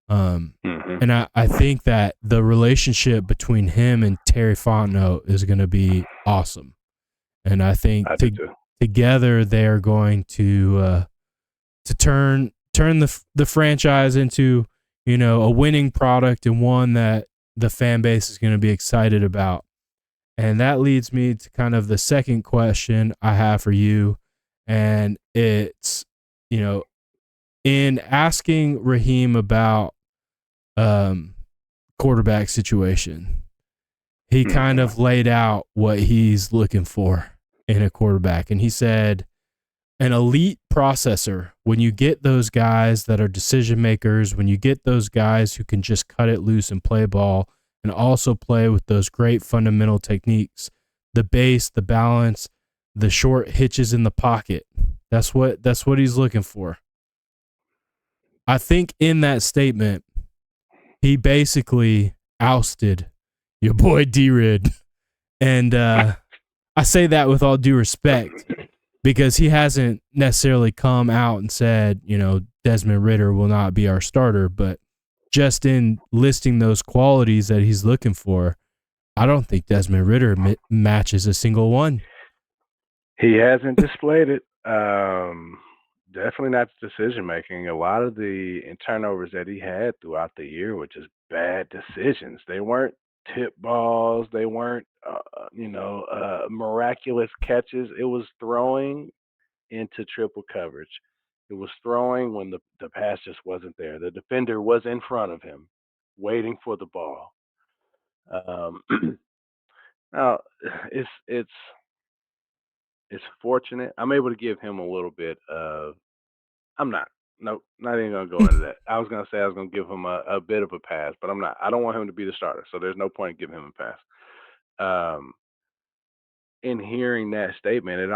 Mm-hmm. And I think that the relationship between him and Terry Fontenot is going to be awesome. And I think I do too. together they're going to turn the franchise into a winning product and one that the fan base is going to be excited about. And that leads me to kind of the second question I have for you, and it's you know in asking Raheem about um, quarterback situation, he kind Mhm. of laid out what he's looking for in a quarterback. And he said, an elite processor, when you get those guys that are decision makers, when you get those guys who can just cut it loose and play ball and also play with those great fundamental techniques, the base, the balance, the short hitches in the pocket. That's what he's looking for. I think in that statement, he basically ousted your boy D-Rid. And I say that with all due respect because he hasn't necessarily come out and said, Desmond Ridder will not be our starter, but just in listing those qualities that he's looking for, I don't think Desmond Ridder matches a single one. He hasn't displayed it. Definitely not decision making. A lot of the turnovers that he had throughout the year were just bad decisions. They weren't tip balls. They weren't, miraculous catches. It was throwing into triple coverage. It was throwing when the pass just wasn't there. The defender was in front of him, waiting for the ball. Um, now, it's it's fortunate. I'm able to give him a little bit of. I'm not. Nope, not even gonna go into that. I was gonna say I was gonna give him a bit of a pass, but I'm not. I don't want him to be the starter, so there's no point in giving him a pass. Um, in hearing that statement,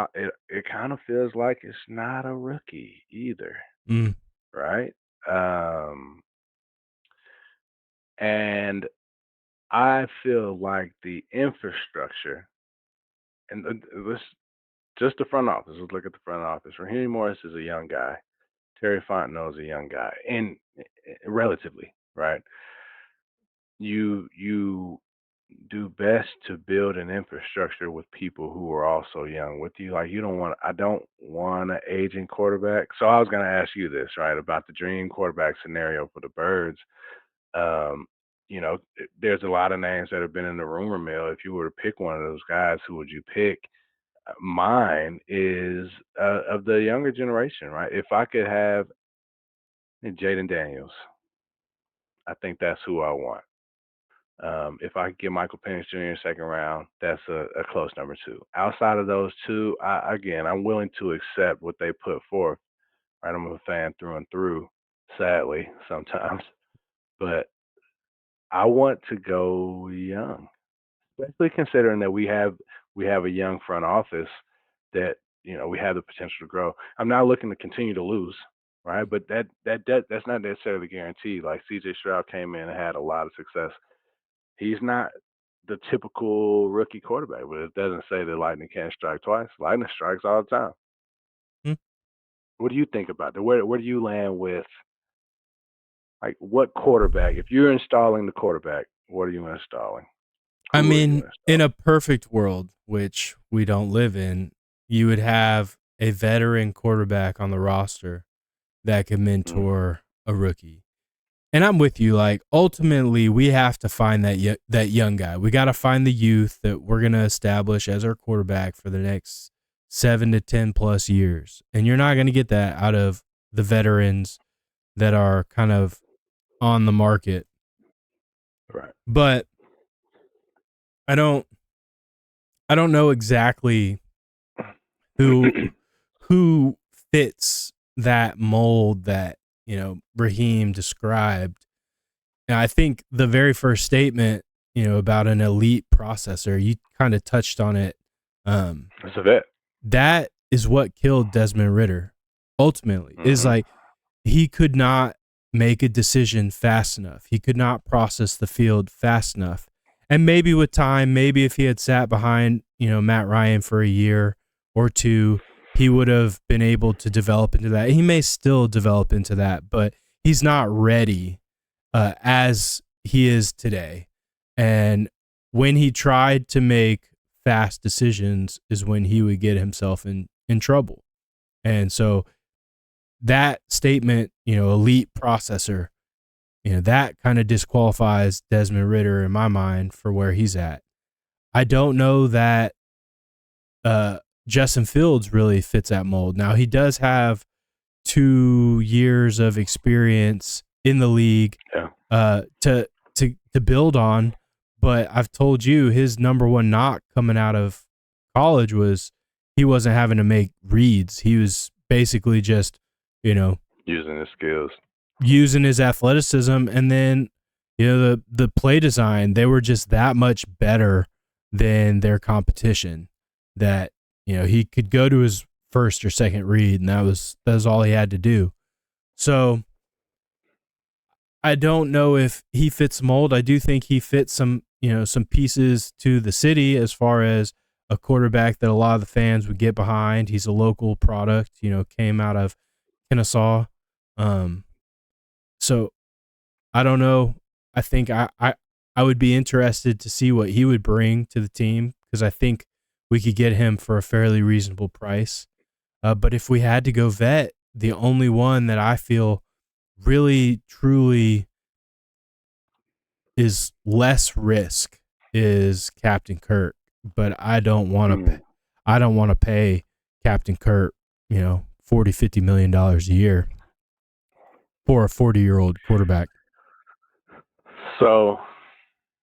it kind of feels like it's not a rookie either, Mm, right? Um, and I feel like the infrastructure and this just the front office. Let's look at the front office. Raheem Morris is a young guy. Terry Fontenot is a young guy, and relatively, right? You do best to build an infrastructure with people who are also young with you. Like you don't want. I don't want an aging quarterback. So I was going to ask you this, right, about the dream quarterback scenario for the Birds. Um, there's a lot of names that have been in the rumor mill. If you were to pick one of those guys, who would you pick? Mine is of the younger generation, right? If I could have Jaden Daniels, I think that's who I want. If I get Michael Penix Jr. second round, that's a close number two. Outside of those two, I'm willing to accept what they put forth. Right, I'm a fan through and through. Sadly, sometimes, but I want to go young, especially considering that we have a young front office that we have the potential to grow. I'm not looking to continue to lose, right? But that's not necessarily guaranteed. Like C.J. Stroud came in and had a lot of success. He's not the typical rookie quarterback, but it doesn't say that lightning can't strike twice. Lightning strikes all the time. mm. What do you think about that? Where do you land with like what quarterback? If you're installing the quarterback, what are you installing? I Who are you mean, in installing? a perfect world, which we don't live in, you would have a veteran quarterback on the roster that can Mm, mentor a rookie. And I'm with you. Like ultimately, we have to find that young guy. We got to find the youth that we're gonna establish as our quarterback for the next 7 to 10 plus years. And you're not gonna get that out of the veterans that are kind of on the market. right. But I don't I don't know exactly who who fits that mold that Raheem described. And I think the very first statement, about an elite processor, you kind of touched on it. Um, That's a vet. that is what killed Desmond Ridder. Ultimately, is Hmm. like he could not make a decision fast enough. He could not process the field fast enough. And maybe with time, maybe if he had sat behind, Matt Ryan for a year or two, he would have been able to develop into that. He may still develop into that, but he's not ready as he is today. And when he tried to make fast decisions is when he would get himself in trouble. And so that statement, elite processor, that kind of disqualifies Desmond Ridder in my mind for where he's at. I don't know that Justin Fields really fits that mold. Now he does have 2 years of experience in the league Yeah. to build on, But I've told you his number one knock coming out of college was he wasn't having to make reads. He was basically just, you know, Using his skills. using his athleticism, and then the play design, they were just that much better than their competition that he could go to his first or second read, and that was all he had to do. So I don't know if he fits the mold. I do think he fits some pieces to the city as far as a quarterback that a lot of the fans would get behind. He's a local product, came out of Kennesaw. Um, so I don't know. I think I would be interested to see what he would bring to the team, because I think we could get him for a fairly reasonable price. But if we had to go vet, the only one that I feel really truly is less risk is Captain Kirk. But I don't want to. I don't want to pay Captain Kirk, $40-50 million a year for a 40-year-old quarterback. So,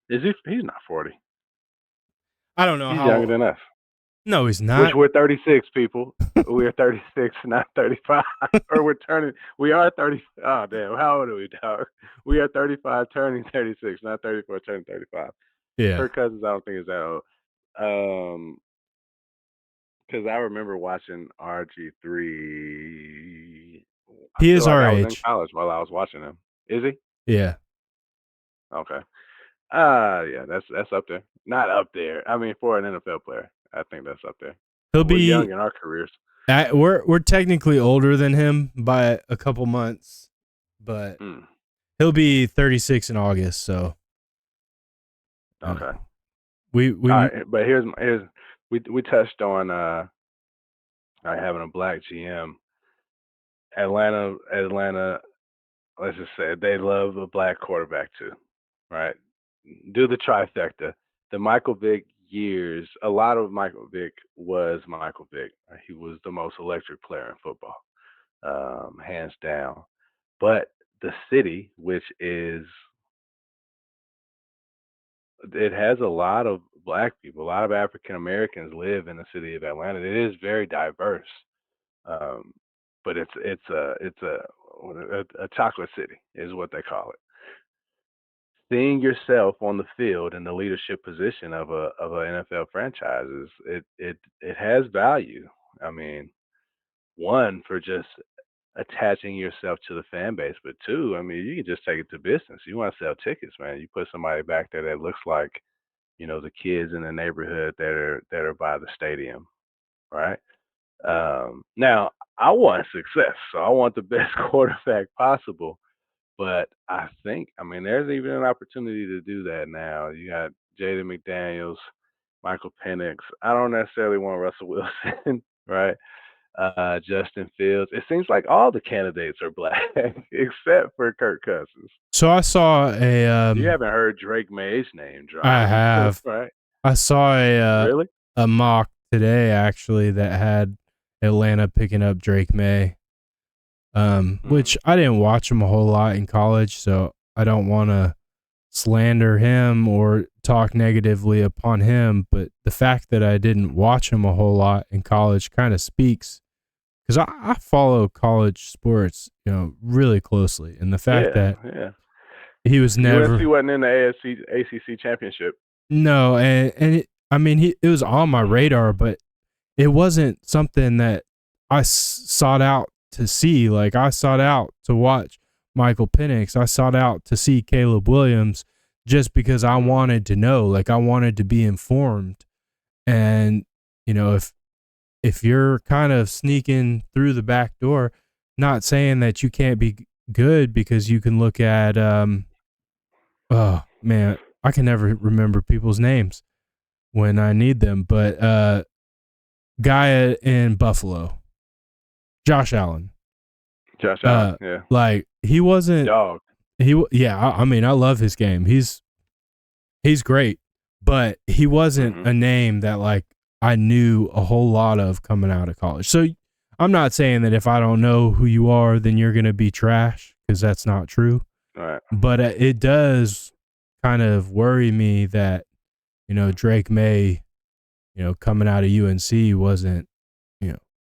is he? He's not 40. I don't know He's how. younger than us. No, he's Which not. we're 36 people. We're 36, not 35. Or we're turning. We are 30. Oh damn! How old are we, dog? We are 35, turning 36, not 34, turning 35. Yeah. Kirk Cousins, I don't think is that old. Because I remember watching RG3. I He feel is like our I was in age. college while I was watching him. Is he? Yeah. Okay. Yeah, that's up there. Not up there. I mean, for an NFL player, I think that's up there. He'll We're young be in our careers. we're technically older than him by a couple months, but Mm, he'll be 36 in August, so okay. All we right, but here's we touched on having a black GM. Atlanta. Let's just say they love a black quarterback too, right? Do the trifecta. The Michael Vick years, a lot of Michael Vick was Michael Vick. He was the most electric player in football, hands down. But the city, which is, it has a lot of black people, a lot of African Americans live in the city of Atlanta. It is very diverse, um, but it's a chocolate city is what they call it. Seeing yourself on the field in the leadership position of an NFL franchise is it has value. I mean, one, for just attaching yourself to the fan base, but two, I mean, you can just take it to business. You want to sell tickets, man. You put somebody back there that looks like, the kids in the neighborhood that are by the stadium, right? Now I want success, so I want the best quarterback possible. But I mean, there's even an opportunity to do that now. You got Jaden McDaniels, Michael Penix. I don't necessarily want Russell Wilson, right? Justin Fields. It seems like all the candidates are black except for Kirk Cousins. So I saw You haven't heard Drake May's name I drop, have right? I saw Really? a mock today actually that had Atlanta picking up Drake May. Mm. Which I didn't watch him a whole lot in college, so I don't want to slander him or talk negatively upon him, but the fact that I didn't watch him a whole lot in college kind of speaks, because I follow college sports, really closely, and the fact Yeah, that yeah. he was UNC never wasn't in the ACC championship. no, and I mean it was on my radar, but it wasn't something that I sought out to see. Like I sought out to watch Michael Penix. I sought out to see Caleb Williams just because I Mm. wanted to know. Like I wanted to be informed. And if you're kind of sneaking through the back door, not saying that you can't be good, because you can look at oh man, I can never remember people's names when I need them, but guy in Buffalo, Josh Allen. Josh Allen, yeah. Like he wasn't Dog. yeah, I mean I love his game. He's great, but he wasn't Hmm. a name that like I knew a whole lot of coming out of college. So I'm not saying that if I don't know who you are, then you're going to be trash, because that's not true. All right. But it does kind of worry me that Drake May, coming out of UNC wasn't,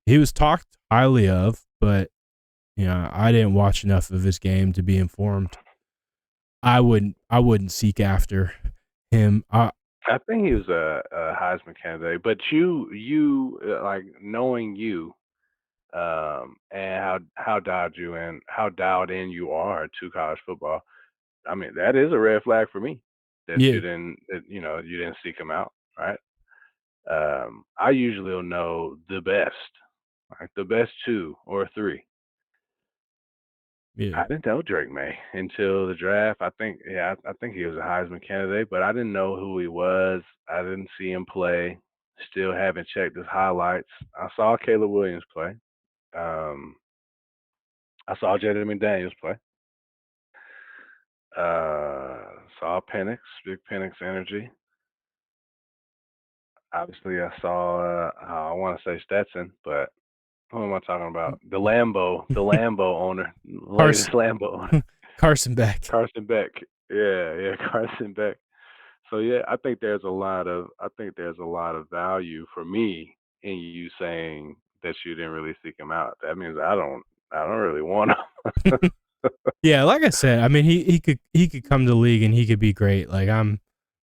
he was talked highly of, but I didn't watch enough of his game to be informed. I wouldn't seek after him. I think he was a Heisman candidate, but you like knowing you, and how dialed in you are to college football. I mean, that is a red flag for me that Yeah, you didn't seek him out, right? I usually will know the best, like the best two or three. yeah, I didn't know Drake May until the draft. I think he was a Heisman candidate, but I didn't know who he was. I didn't see him play. Still haven't checked his highlights. I saw Caleb Williams play. Um, I saw Jaden McDaniels play. Saw Penix, big Penix energy. Obviously, I saw. I want to say Stetson, but who am I talking about? The Lambo owner, latest Carson Lambo owner, Carson Beck. Carson Beck. Yeah, yeah, Carson Beck. So yeah, I think there's a lot of value for me in you saying that you didn't really seek him out. That means I don't really want him. Yeah, like I said, I mean he could come to the league and he could be great. Like I'm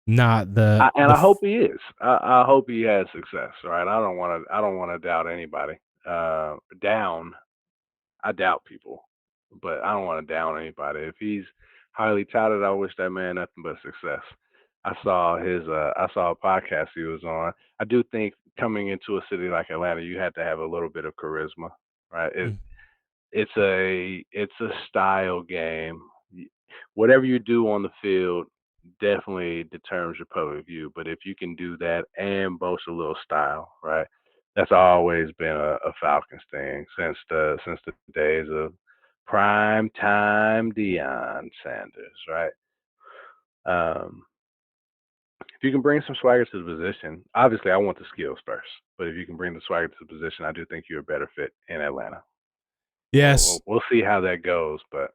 not the And the I hope he is. I hope he has success. Right. I don't want to doubt anybody. Down. I doubt people, but I don't want to down anybody. If he's highly touted, I wish that man nothing but success. I saw a podcast he was on. I do think coming into a city like Atlanta, you have to have a little bit of charisma, right? It's a style game. Whatever you do on the field definitely determines your public view. But if you can do that and boast a little style, right? That's always been a Falcons thing since the days of prime time Deion Sanders, right? Um, if you can bring some swagger to the position, obviously I want the skills first, but if you can bring the swagger to the position, I do think you're a better fit in Atlanta. Yes. We'll see how that goes, but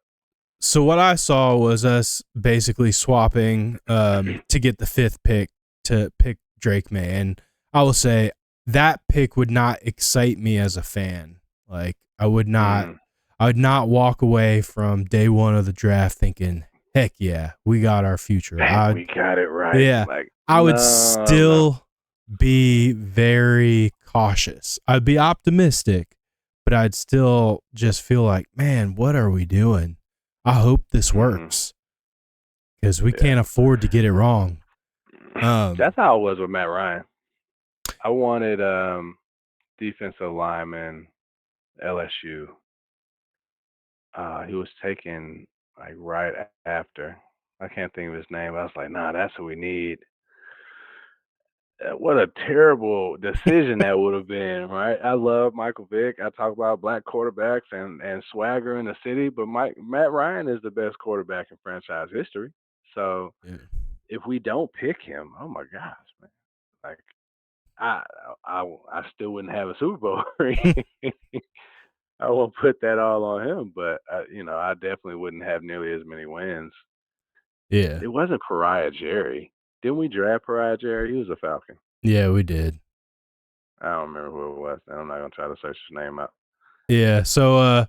So what I saw was us basically swapping to get the fifth pick to pick Drake May, and I will say that pick would not excite me as a fan. Like mm, I would not walk away from day one of the draft thinking, heck yeah, we got our future. dang, we got it right. Yeah, Like, I would no. still be very cautious. I'd be optimistic, but I'd still just feel like, man, what are we doing? I hope this Hmm. works because we Yeah. can't afford to get it wrong. Um, That's how it was with Matt Ryan. I wanted defensive lineman LSU. He was taken like right after. I can't think of his name. I was like, nah, that's what we need. What a terrible decision that would have been, right? I love Michael Vick. I talk about black quarterbacks and swagger in the city, but Matt Ryan is the best quarterback in franchise history. So yeah, if we don't pick him, oh my gosh, man! Like I I still wouldn't have a Super Bowl ring. I won't put that all on him, but I definitely wouldn't have nearly as many wins. yeah, It wasn't Pariah Jerry. Didn't we draft Pariah Jerry? He was a Falcon. yeah, we did. I don't remember who it was. I'm not gonna try to search his name up. Yeah. So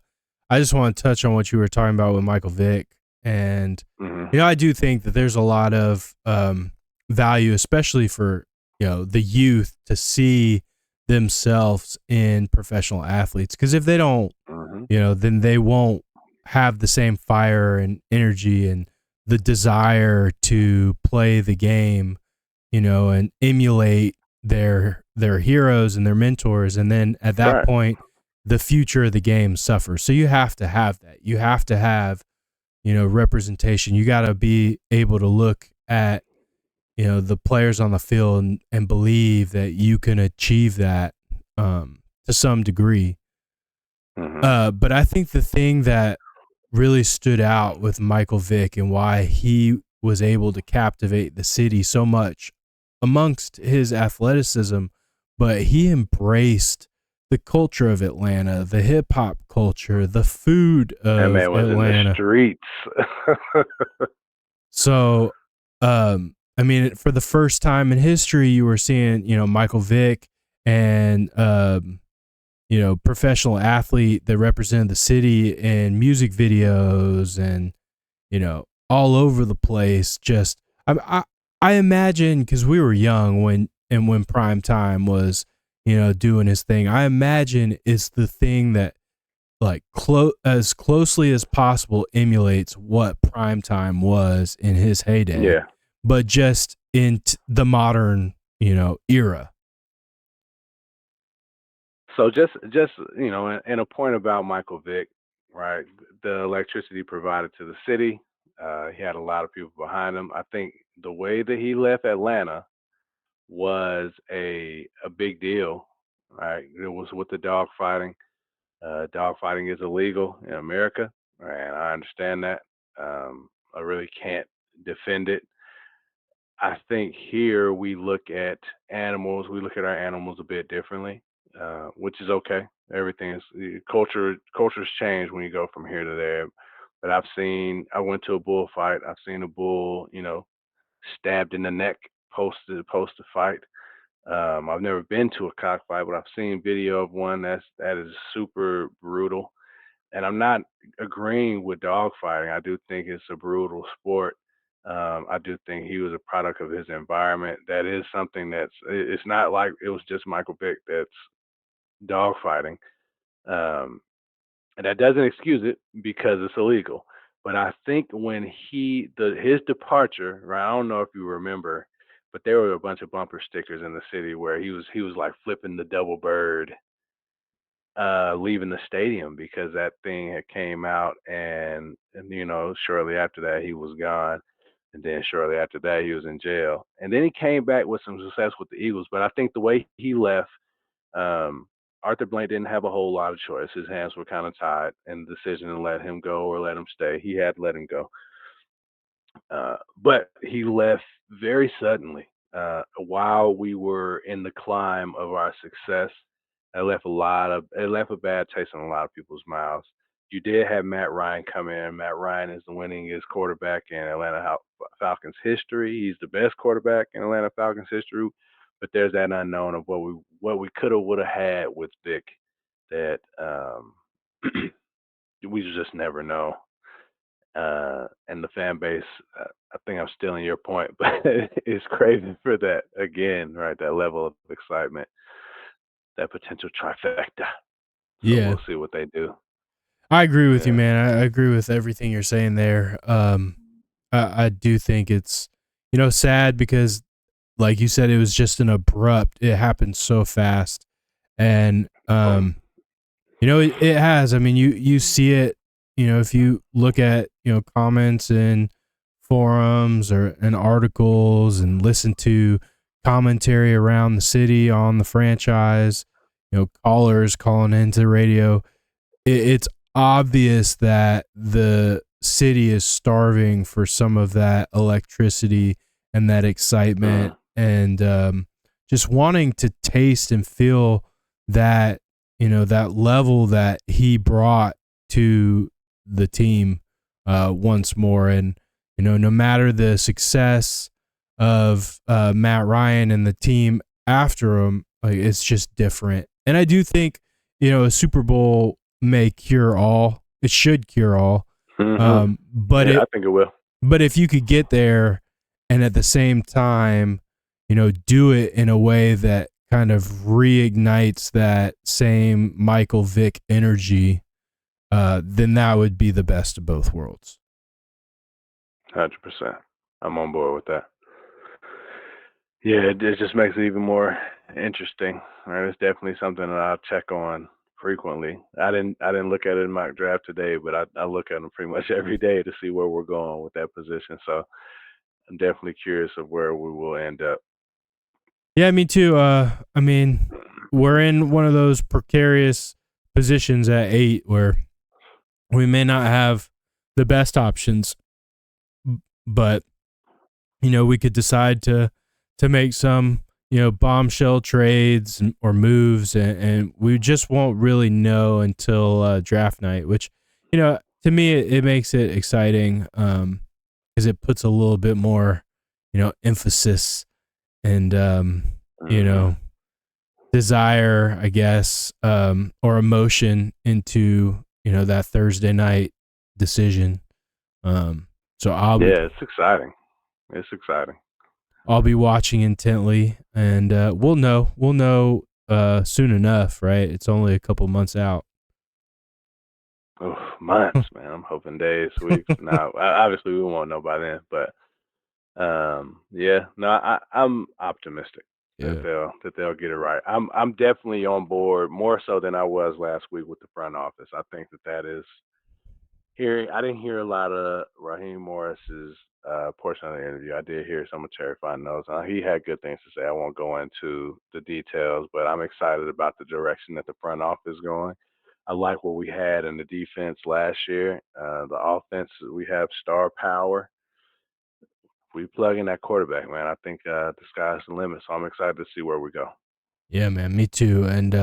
I just want to touch on what you were talking about with Michael Vick. And, Hmm. I do think that there's a lot of value, especially for, the youth to see themselves in professional athletes. Because if they don't, Hmm. then they won't have the same fire and energy and the desire to play the game, and emulate their heroes and their mentors. And then at that Right. point, the future of the game suffers. So you have to have that. You have to have, representation. You got to be able to look at, the players on the field and believe that you can achieve that to some degree. Hmm. But I think the thing that really stood out with Michael Vick and why he was able to captivate the city so much amongst his athleticism, but he embraced the culture of Atlanta, the hip hop culture, the food That of man was in the Atlanta. streets. So, I mean, for the first time in history, you were seeing, Michael Vick and, professional athlete that represented the city in music videos and, all over the place. Just, I imagine because we were young when prime time was, doing his thing. I imagine it's the thing that like as closely as possible emulates what prime time was in his heyday, Yeah. but just in the modern, era. So just and a point about Michael Vick, right? The electricity provided to the city. He had a lot of people behind him. I think the way that he left Atlanta was a big deal, right? It was with the dog fighting. Dog fighting is illegal in America, and I understand that. I really can't defend it. I think here we look at animals, we look at our animals a bit differently, which is okay. Everything is cultures change when you go from here to there. But I went to a bullfight. I've seen a bull, stabbed in the neck post the fight. I've never been to a cockfight, but I've seen video of one that is super brutal. And I'm not agreeing with dogfighting. I do think it's a brutal sport. I do think he was a product of his environment. That is something it's not like it was just Michael Vick that's dogfighting. Um, and that doesn't excuse it because it's illegal. But I think when his departure, right? I don't know if you remember, but there were a bunch of bumper stickers in the city where he was like flipping the double bird leaving the stadium because that thing had came out and shortly after that he was gone, and then shortly after that he was in jail, and then he came back with some success with the Eagles. But I think the way he left, um Arthur Blank didn't have a whole lot of choice. His hands were kind of tied in the decision to let him go or let him stay. He had to let him go. But he left very suddenly while we were in the climb of our success. It left a bad taste in a lot of people's mouths. You did have Matt Ryan come in. Matt Ryan is the winningest quarterback in Falcons history. He's the best quarterback in Atlanta Falcons history. But there's that unknown of what we could have would have had with Vic that we just never know. And the fan base, I think I'm stealing your point, but it's craving for that again, right? That level of excitement, that potential trifecta. So Yeah, we'll see what they do. I agree with you, Yeah. man. I agree with everything you're saying there. I do think it's, sad because, like you said, it was just an abrupt. It happened so fast, and Oh. it has. I mean, you see it. If you look at comments and forums or and articles and listen to commentary around the city on the franchise, callers calling into the radio, it's obvious that the city is starving for some of that electricity and that excitement Mm, and just wanting to taste and feel that that level that he brought to the team once more. And no matter the success of Matt Ryan and the team after him, like, it's just different. And I do think a Super Bowl may cure all. It should cure all. mhm. But Yeah, I think it will. if you could get there and at the same time, do it in a way that kind of reignites that same Michael Vick energy, then that would be the best of both worlds. 100%. I'm on board with that. Yeah, it just makes it even more interesting. Right? It's definitely something that I'll check on frequently. I didn't look at it in mock draft today, but I look at them pretty much every day to see where we're going with that position. So I'm definitely curious of where we will end up. Yeah, me too. I mean, we're in one of those precarious positions at 8 where we may not have the best options, but we could decide to make some bombshell trades or moves, and we just won't really know until draft night, which to me it makes it exciting because it puts a little bit more emphasis and Hmm. desire, I guess, or emotion into that Thursday night decision. So Yeah, it's exciting. It's exciting. I'll be watching intently, and we'll know soon enough, right? It's only a couple months out. Oh, months, man. I'm hoping days, weeks. Now, obviously, we won't know by then, but yeah, no, I'm optimistic that Yeah. they'll get it right. I'm definitely on board more so than I was last week with the front office. I think that is hearing. I didn't hear a lot of Raheem Morris's portion of the interview. I did hear some of Terry Fontenot's. He had good things to say. I won't go into the details, but I'm excited about the direction that the front office is going. I like what we had in the defense last year. The offense, we have star power. We plug in that quarterback, man. I think the sky's the limit. So I'm excited to see where we go. Yeah, man, me too. And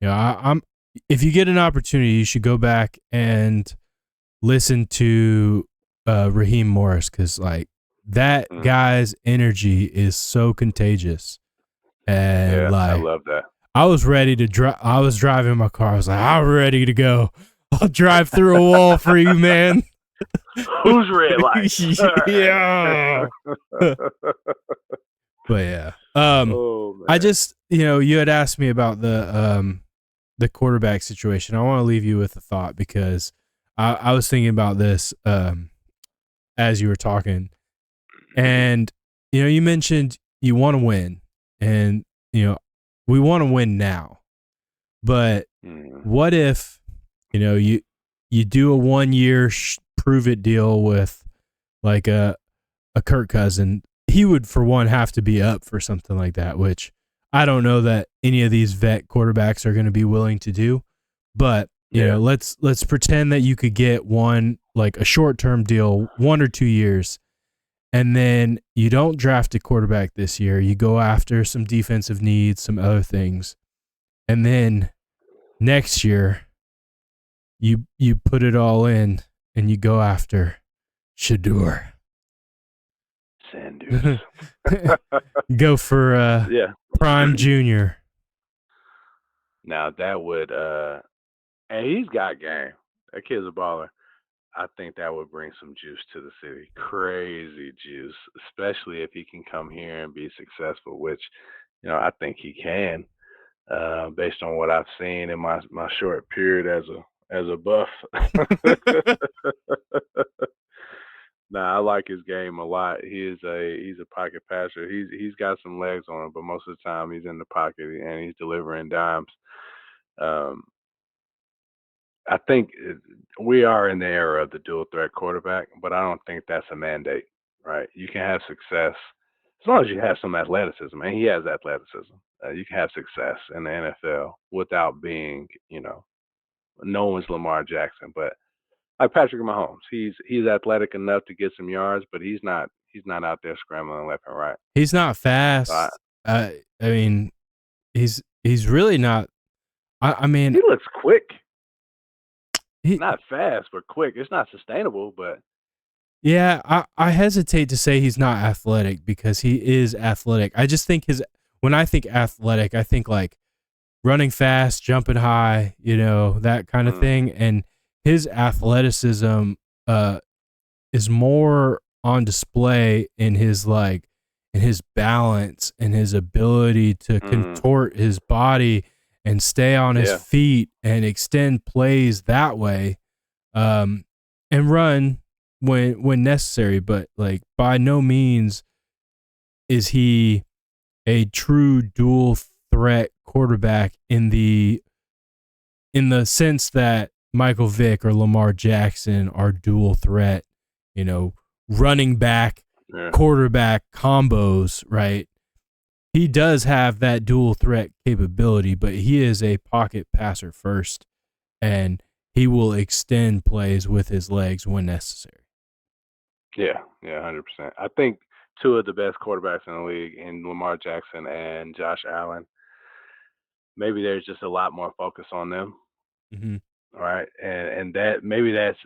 I'm if you get an opportunity, you should go back and listen to Raheem Morris because like that Mm, guy's energy is so contagious. And yeah, I like love that. I was ready to drive. I was driving my car. I was like, I'm ready to go. I'll drive through a wall for you, man. Who's red lights? All right. Yeah. But yeah. Oh I man. just, you had asked me about the quarterback situation. I want to leave you with a thought because I was thinking about this as you were talking. And you mentioned you want to win and we want to win now. But Mm, what if, you do a 1 year prove it deal with like a Kirk Cousin, he would for one have to be up for something like that, which I don't know that any of these vet quarterbacks are going to be willing to do. But yeah. let's pretend that you could get one like a short term deal, 1 or 2 years, and then you don't draft a quarterback this year. You go after some defensive needs, some other things, and then next year you put it all in and you go after Shadur. Sanders. Go for Yeah. Prime Junior. Now that would and he's got game. That kid's a baller. I think that would bring some juice to the city. Crazy juice, especially if he can come here and be successful, which, I think he can, based on what I've seen in my short period as a buff. Nah, I like his game a lot. He's a pocket passer. He's got some legs on him, but most of the time he's in the pocket and he's delivering dimes. Um, I think we are in the era of the dual threat quarterback, but I don't think that's a mandate, right? You can have success as long as you have some athleticism, and he has athleticism. You can have success in the NFL without being, no one's Lamar Jackson, but like Patrick Mahomes, he's athletic enough to get some yards, but he's not out there scrambling left and right. He's not So fast. I mean, he's really not. I mean, he looks quick, he not fast, but quick. It's not sustainable, but yeah. I hesitate to say he's not athletic because he is athletic. I just think his when I think athletic, I think like running fast, jumping high, that kind of mm, thing. And his athleticism uh is more on display in his balance and his ability to mm, contort his body and stay on his yeah, feet and extend plays that way, um and run when necessary, but like by no means is he a true dual threat quarterback in the sense that Michael Vick or Lamar Jackson are dual threat, you know, running back, yeah, quarterback combos, right? He does have that dual threat capability, but he is a pocket passer first, and he will extend plays with his legs when necessary. yeah, 100%. I think two of the best quarterbacks in the league, in Lamar Jackson and Josh Allen. Maybe there's just a lot more focus on them. Mm-hmm. Right, and that maybe that's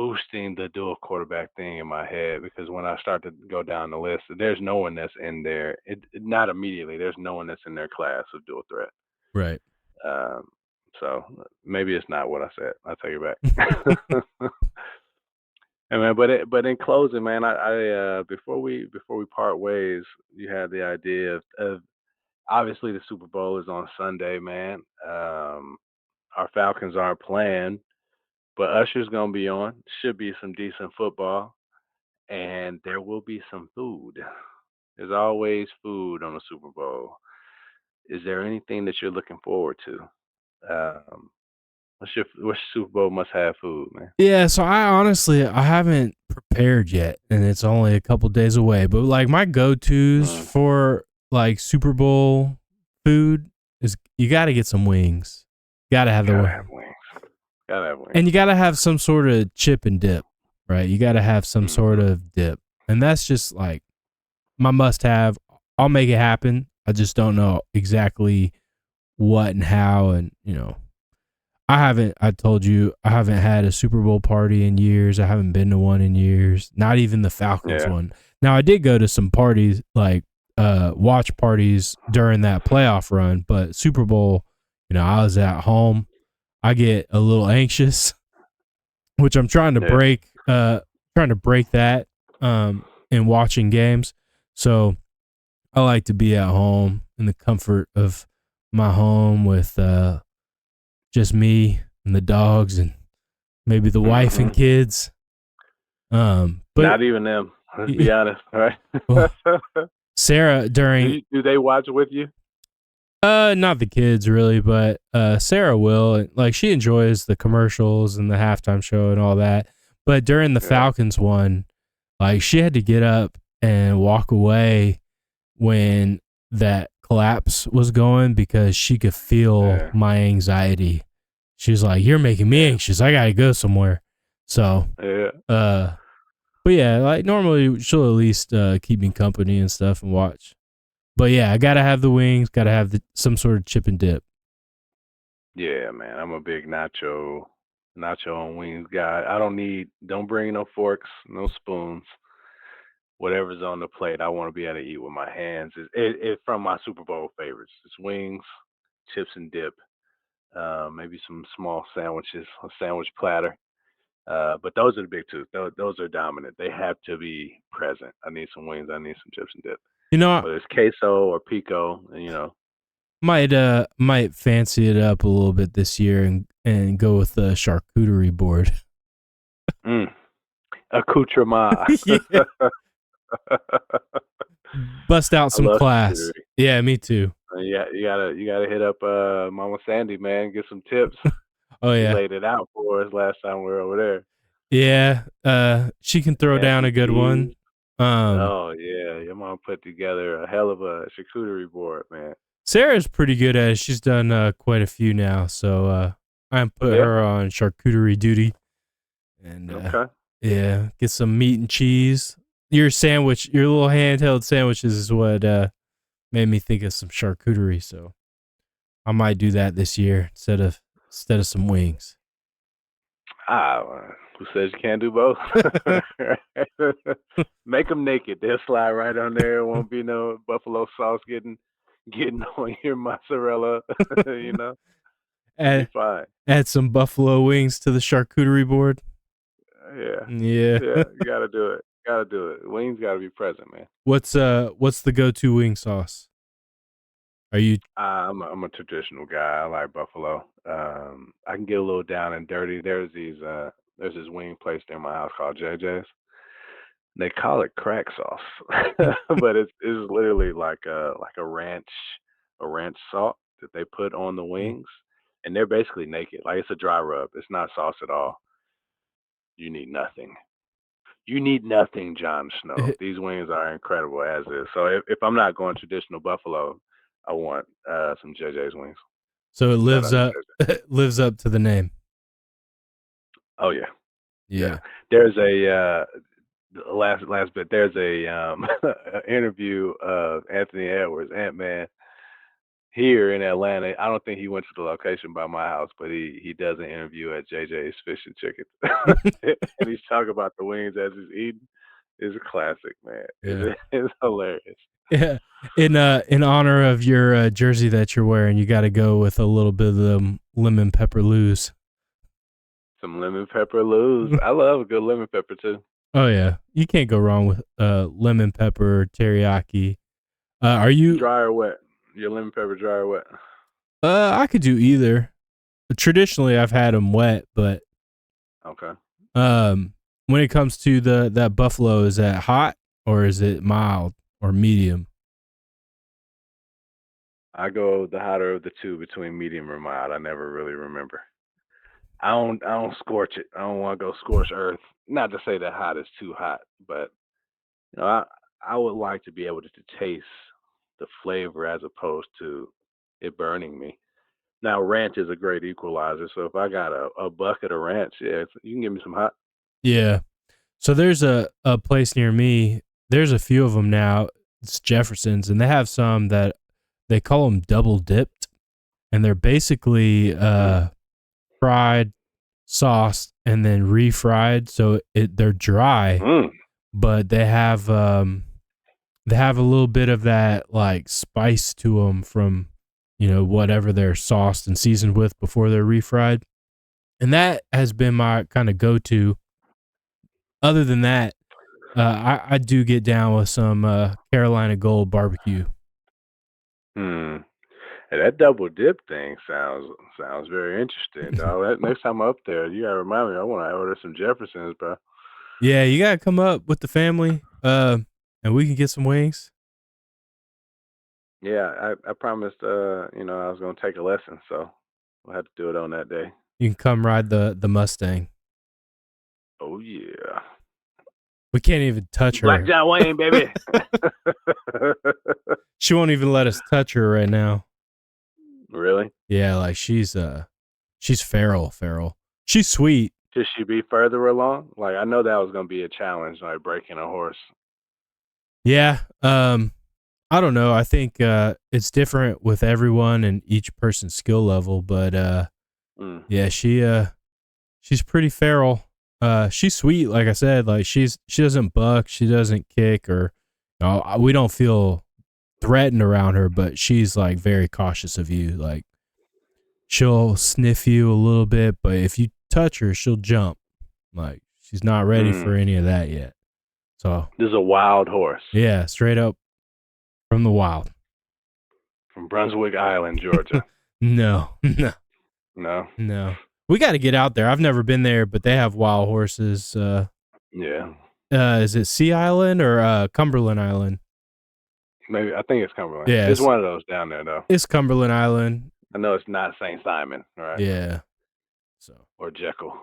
boosting the dual quarterback thing in my head because when I start to go down the list, there's no one that's in there. Not immediately. There's no one that's in their class of dual threat. Right. Um, so maybe it's not what I said. I'll take it back. And man, but in closing, man, before we part ways, you had the idea of obviously the Super Bowl is on Sunday, man. Our Falcons aren't playing, but Usher's gonna be on. Should be some decent football, and there will be some food. There's always food on the Super Bowl. Is there anything that you're looking forward to? Um, what's your Super Bowl must have food, man? Yeah, so I haven't prepared yet, and it's only a couple days away. But like my go tos Mm, for like Super Bowl food is you got to get some wings, got to have the gotta have wing, wings. Gotta have wings. and you got to have some sort of chip and dip, right? You got to have some sort Hmm. of dip, and that's just like my must have. I'll make it happen. I just don't know exactly what and how, and I told you, I haven't had a Super Bowl party in years. I haven't been to one in years, not even the Falcons Yeah, one. Now, I did go to some parties, like watch parties during that playoff run, but Super Bowl, I was at home. I get a little anxious, which I'm yeah, trying to break that in watching games. So I like to be at home in the comfort of my home with just me and the dogs and maybe the wife and hmm. kids. But Not even them. Let's be honest, all right? well, Sarah during Do they watch with you? not the kids really, but Sarah will. Like she enjoys the commercials and the halftime show and all that. But during the Yeah, Falcons one, like she had to get up and walk away when that collapse was going because she could feel yeah, my anxiety. She was like, "You're making me yeah, anxious. I gotta go somewhere." So, yeah, uh, but yeah, like normally she'll at least keep me company and stuff and watch. But yeah, I gotta have the wings, gotta have some sort of chip and dip. yeah, man. I'm a big nacho and wings guy. Don't bring no forks, no spoons. Whatever's on the plate, I want to be able to eat with my hands. It's from my Super Bowl favorites. It's wings, chips and dip, maybe some small sandwiches, a sandwich platter. But those are the big two. Those are dominant. They have to be present. I need some wings. I need some chips and dip. You know, I Whether it's queso or pico, might fancy it up a little bit this year and go with the charcuterie board. mm, accoutrement. Yeah, bust out I some love class. charcuterie. Yeah, me too. Yeah, you gotta hit up Mama Sandy, man. Get some tips. Oh She yeah, laid it out for us last time we were over there. yeah. She can throw Ham down and a good one. cheese. Um, Oh yeah, your mom put together a hell of a charcuterie board, man. Sarah's pretty good at it. She's done quite a few now, so I put Yeah. her on charcuterie duty, and Okay. yeah, get some meat and cheese. Your little handheld sandwiches is what made me think of some charcuterie. So I might do that this year instead of some wings. Who says you can't do both? Make them naked. They'll slide right on there. Won't be no buffalo sauce getting on your mozzarella. you know, you'll be add, fine. add some buffalo wings to the charcuterie board. Yeah, Yeah. yeah. You gotta do it. Gotta do it. Wings gotta be present, man. What's the go to wing sauce? Are you I'm a traditional guy. I like buffalo. I can get a little down and dirty. There's this wing place near my house called JJ's. They call it crack sauce, but it's literally like a ranch salt that they put on the wings, and they're basically naked. Like it's a dry rub. It's not sauce at all. You need nothing. You need nothing, Jon Snow. These wings are incredible as is. So if I'm not going traditional buffalo, I want some JJ's wings. so it Shout lives out to up JJ. lives up to the name. Oh yeah, yeah. Yeah. There's last bit. There's a interview of Anthony Edwards, Ant Man, here in Atlanta. I don't think he went to the location by my house, but he does an interview at JJ's Fish and Chicken, and he's talking about the wings as he's eating. It's a classic, man. Yeah. It's hilarious. Yeah. In honor of your jersey that you're wearing, you got to go with a little bit of the lemon pepper loose. Some lemon pepper loos. I love a good lemon pepper too. Oh yeah, you can't go wrong with lemon pepper teriyaki. Are you? Dry or wet? Your lemon pepper dry or wet? I could do either. Traditionally, I've had them wet, but Okay. when it comes to that buffalo, is that hot or is it mild or medium? I go the hotter of the two between medium or mild. I never really remember. I don't scorch it. I don't want to go scorch earth. Not to say that hot is too hot, but I would like to be able to taste the flavor as opposed to it burning me. Now ranch is a great equalizer, so if I got a bucket of ranch, yeah, you can give me some hot. Yeah. So there's a place near me. There's a few of them now. It's Jefferson's, and they have some that they call them double dipped, and they're basically Mm. fried, sauced, and then refried. So they're dry, Mm. but they have a little bit of that like spice to them from whatever they're sauced and seasoned with before they're refried, and that has been my kind of go to. Other than that, I do get down with some Carolina Gold barbecue. Hmm. Hey, that double dip thing sounds very interesting, dog. That next time I'm up there, you gotta remind me. I want to order some Jeffersons, bro. Yeah, you gotta come up with the family, and we can get some wings. Yeah, I promised. I was gonna take a lesson, so we'll have to do it on that day. You can come ride the Mustang. Oh yeah, We can't even touch Black her. John Wayne, baby. She won't even let us touch her right now. Really? Yeah, like she's feral. She's sweet. Should she be further along? Like I know that was gonna be a challenge, like breaking a horse. Yeah. I don't know. I think it's different with everyone and each person's skill level, but Mm. yeah, she's pretty feral. She's sweet, like I said. Like she doesn't buck, she doesn't kick, or we don't feel threatened around her. But she's like very cautious of you. Like she'll sniff you a little bit, but if you touch her, she'll jump. Like she's not ready for Mm. any of that yet. So This is a wild horse yeah, straight up from the wild. from Brunswick Island, Georgia. No, no, No. no. We got to get out there. I've never been there, but they have wild horses. Yeah. Is it Sea Island or Cumberland Island? Maybe I think it's Cumberland. Yeah, It's one of those down there though. it's Cumberland Island. I know it's not Saint Simon, right? Yeah. So Or Jekyll.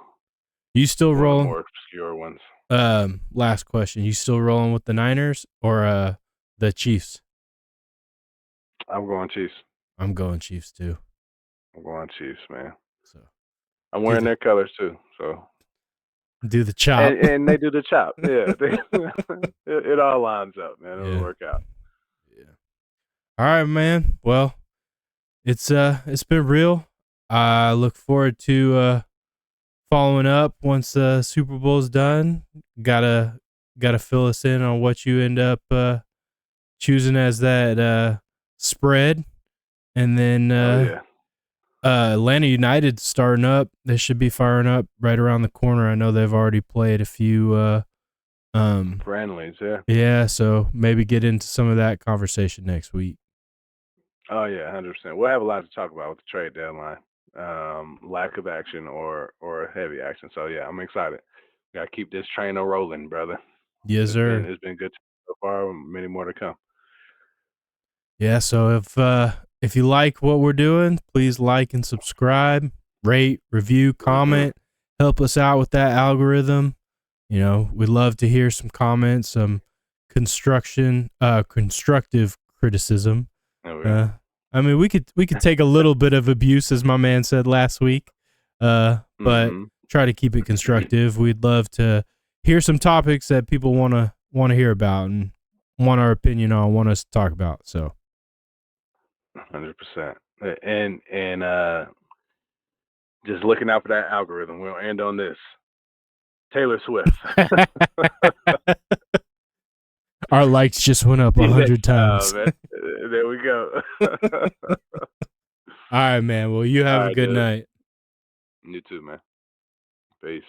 you still One of the rolling? more obscure ones. Last question. You still rolling with the Niners or the Chiefs? I'm going Chiefs. I'm going Chiefs too. I'm going Chiefs, man. So I'm do wearing the their colors too. So do the chop. and they do the chop. Yeah. It all lines up, man. It'll Yeah. work out. Yeah. All right, man. Well, it's been real. I look forward to following up once the Super Bowl's done. Gotta fill us in on what you end up choosing as that spread, and then Oh yeah. Atlanta United starting up. They should be firing up right around the corner. I know they've already played a few. Friendlies, yeah. Yeah, so maybe get into some of that conversation next week. Oh yeah, 100%. We'll have a lot to talk about with the trade deadline. Lack of action or heavy action. So yeah, I'm excited. Got to keep this train a rolling, brother. Yes, sir. It's been good so far. Many more to come. Yeah, so if you like what we're doing, please like and subscribe, rate, review, Hmm. comment, help us out with that algorithm. We'd love to hear some comments, some constructive criticism. There we go. I mean, we could take a little bit of abuse, as my man said last week, but Hmm. try to keep it constructive. We'd love to hear some topics that people want to hear about and want our opinion on, want us to talk about. So 100%. And just looking out for that algorithm. We'll end on this. Taylor Swift. Our likes just went up 100 times. Man. There we go. All right, man. Well, you have All a right, good dude. night. You too, man. Peace.